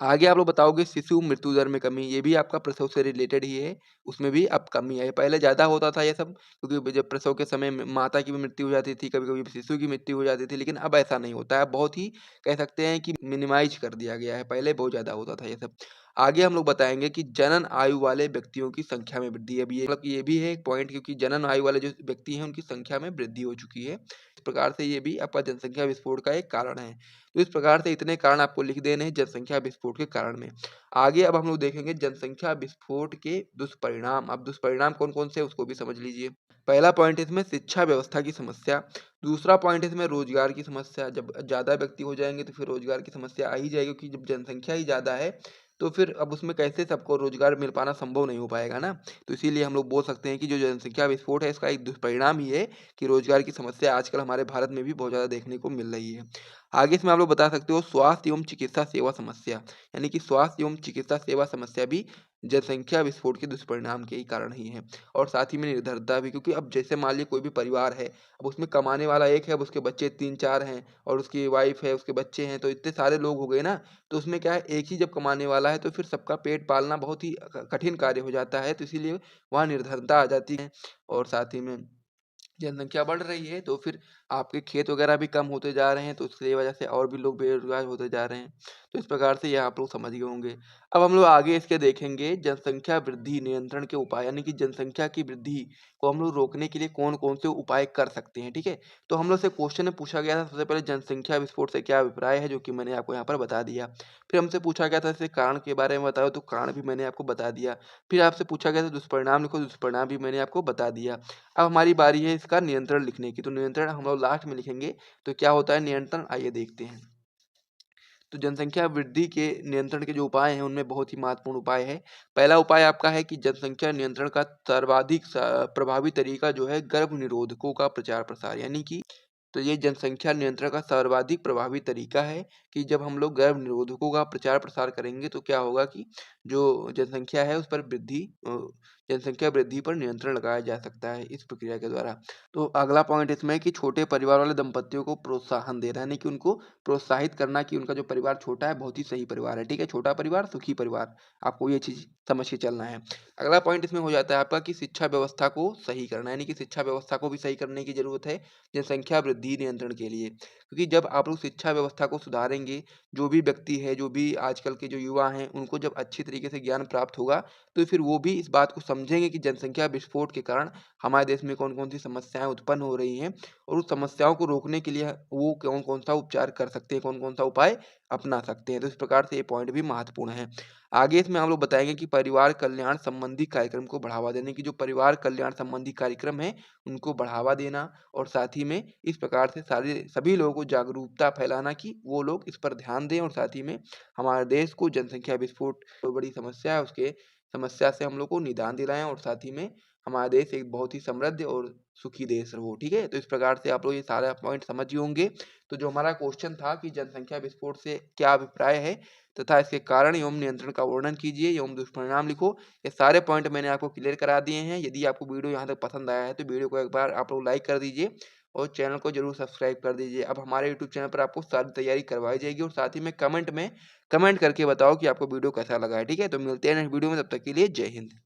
आगे आप लोग बताओगे शिशु मृत्यु दर में कमी, ये भी आपका प्रसव से रिलेटेड ही है, उसमें भी अब कमी आई है। पहले ज़्यादा होता था ये सब, क्योंकि जब प्रसव के समय में माता की भी मृत्यु हो जाती थी, कभी-कभी शिशु की मृत्यु हो जाती थी, लेकिन अब ऐसा नहीं होता है। अब बहुत ही कह सकते हैं कि मिनिमाइज़ कर दिया गया है, पहले बहुत ज़्यादा होता था ये सब। आगे हम लोग बताएँगे कि जनन आयु वाले व्यक्तियों की संख्या में वृद्धि। अब ये मतलब ये भी है एक पॉइंट, क्योंकि जनन आयु वाले जो व्यक्ति हैं उनकी संख्या में वृद्धि हो चुकी है। इस प्रकार से ये भी आपका जनसंख्या विस्फोट का एक कारण है। तो इस प्रकार से इतने कारण आपको लिख देने हैं जनसंख्या विस्फोट के कारण में। आगे अब हम लोग देखेंगे जनसंख्या विस्फोट के दुष्परिणाम। अब दुष्परिणाम कौन-कौन से हैं उसको भी समझ लीजिए। पहला पॉइंट इसमें शिक्षा व्यवस्था की समस्या, दूसरा पॉइंट इसमें रोजगार की समस्या। जब ज़्यादा व्यक्ति हो जाएँगे तो फिर रोजगार की समस्या आ ही जाएगी, क्योंकि जब जनसंख्या ही ज़्यादा है, तो फिर अब उसमें कैसे सबको रोजगार मिल पाना संभव नहीं हो पाएगा ना। तो इसीलिए हम लोग बोल सकते हैं कि जो जनसंख्या विस्फोट है इसका एक दुष्परिणाम ही है कि रोजगार की समस्या आजकल हमारे भारत में भी बहुत ज़्यादा देखने को मिल रही है। आगे इसमें आप लोग बता सकते हो स्वास्थ्य एवं चिकित्सा सेवा समस्या, यानी कि स्वास्थ्य एवं चिकित्सा सेवा समस्या भी जनसंख्या विस्फोट के दुष्परिणाम के ही कारण ही है। और साथ ही में निर्धरता भी, क्योंकि अब जैसे मान लीजिए कोई भी परिवार है, अब उसमें कमाने वाला एक है, अब उसके बच्चे 3-4 हैं और उसकी वाइफ है, उसके बच्चे हैं, तो इतने सारे लोग हो गए ना, तो उसमें क्या है, एक ही जब कमाने वाला है तो फिर सबका पेट पालना बहुत ही कठिन कार्य हो जाता है, तो इसीलिए वहाँ निर्धरता आ जाती है। और साथ ही में जनसंख्या बढ़ रही है, तो फिर आपके खेत वगैरह भी कम होते जा रहे हैं, तो उसकी वजह से और भी लोग बेरोज़गार होते जा रहे हैं। तो इस प्रकार से ये आप लोग समझ गए होंगे। अब हम लोग आगे इसके देखेंगे जनसंख्या वृद्धि नियंत्रण के उपाय, यानी कि जनसंख्या की वृद्धि को हम लोग रोकने के लिए कौन-कौन से उपाय कर सकते हैं, ठीक है? तो हम लोग से क्वेश्चन में पूछा गया था सबसे पहले जनसंख्या विस्फोट से क्या अभिप्राय है, जो कि मैंने आपको यहाँ पर बता दिया। फिर हमसे पूछा गया था इसके कारण के बारे में बताओ, तो कारण भी मैंने आपको बता दिया। फिर आपसे पूछा गया था दुष्परिणाम लिखो, दुष्परिणाम भी मैंने आपको बता दिया। अब हमारी बारी है इसका नियंत्रण लिखने की, तो नियंत्रण हम लोग लास्ट में लिखेंगे। तो क्या होता है नियंत्रण, आइए देखते हैं। तो जनसंख्या वृद्धि के नियंत्रण के जो उपाय हैं उनमें बहुत ही महत्वपूर्ण उपाय है। पहला उपाय आपका है कि जनसंख्या नियंत्रण का सर्वाधिक प्रभावी तरीका जो है गर्भ निरोधकों का प्रचार-प्रसार, यानी कि तो ये जनसंख्या नियंत्रण का सर्वाधिक प्रभावी तरीका है कि जब हम लोग गर्भ निरोधकों का प्रचार-प्रसार करेंगे तो क्या होगा कि जो जनसंख्या है उस पर जनसंख्या वृद्धि पर नियंत्रण लगाया जा सकता है इस प्रक्रिया के द्वारा। तो अगला पॉइंट इसमें है कि छोटे परिवार वाले दंपतियों को प्रोत्साहन देना, यानी कि उनको प्रोत्साहित करना कि उनका जो परिवार छोटा है बहुत ही सही परिवार है, ठीक है? छोटा परिवार, सुखी परिवार, आपको ये चीज़ समझ के चलना है। अगला पॉइंट इसमें हो जाता है आपका कि शिक्षा व्यवस्था को सही करना, यानी कि शिक्षा व्यवस्था को भी सही करने की ज़रूरत है जनसंख्या वृद्धि नियंत्रण के लिए। क्योंकि जब आप लोग शिक्षा व्यवस्था को सुधारेंगे, जो भी व्यक्ति है, जो भी आजकल के जो युवा हैं, उनको जब अच्छी तरीके से ज्ञान प्राप्त होगा, तो फिर वो भी इस बात को समझेंगे कि जनसंख्या विस्फोट के कारण हमारे देश में कौन-कौन सी समस्याएँ उत्पन्न हो रही हैं और उस समस्याओं को रोकने के लिए वो कौन-कौन सा उपचार कर सकते हैं, कौन-कौन सा उपाय अपना सकते हैं। तो इस प्रकार से ये पॉइंट भी महत्वपूर्ण है। आगे इसमें हम लोग बताएँगे कि परिवार कल्याण संबंधी कार्यक्रम को बढ़ावा देने की, जो परिवार कल्याण संबंधी कार्यक्रम है, उनको बढ़ावा देना और साथ ही में इस प्रकार से सारे सभी लोगों को जागरूकता फैलाना कि वो लोग इस पर ध्यान दें और साथ ही में हमारे देश को जनसंख्या विस्फोट जो बड़ी समस्या है, उसके समस्या से हम लोग को निदान दिलाएँ और साथ ही में हमारा देश एक बहुत ही समृद्ध और सुखी देश हो, ठीक है? तो इस प्रकार से आप लोग ये सारा पॉइंट समझ ही होंगे। तो जो हमारा क्वेश्चन था कि जनसंख्या विस्फोट से क्या अभिप्राय है तथा इसके कारण एवं नियंत्रण का वर्णन कीजिए एवं दुष्परिणाम लिखो। ये सारे पॉइंट मैंने आपको क्लियर करा दिए हैं। यदि आपको वीडियो यहाँ तक पसंद आया है तो वीडियो को एक बार आप लोग लाइक कर दीजिए और चैनल को ज़रूर सब्सक्राइब कर दीजिए। अब हमारे यूट्यूब चैनल पर आपको सारी तैयारी करवाई जाएगी और साथ ही में कमेंट करके बताओ कि आपको वीडियो कैसा लगा है, ठीक है? तो मिलते हैं नेक्स्ट वीडियो में, तब तक के लिए जय हिंद।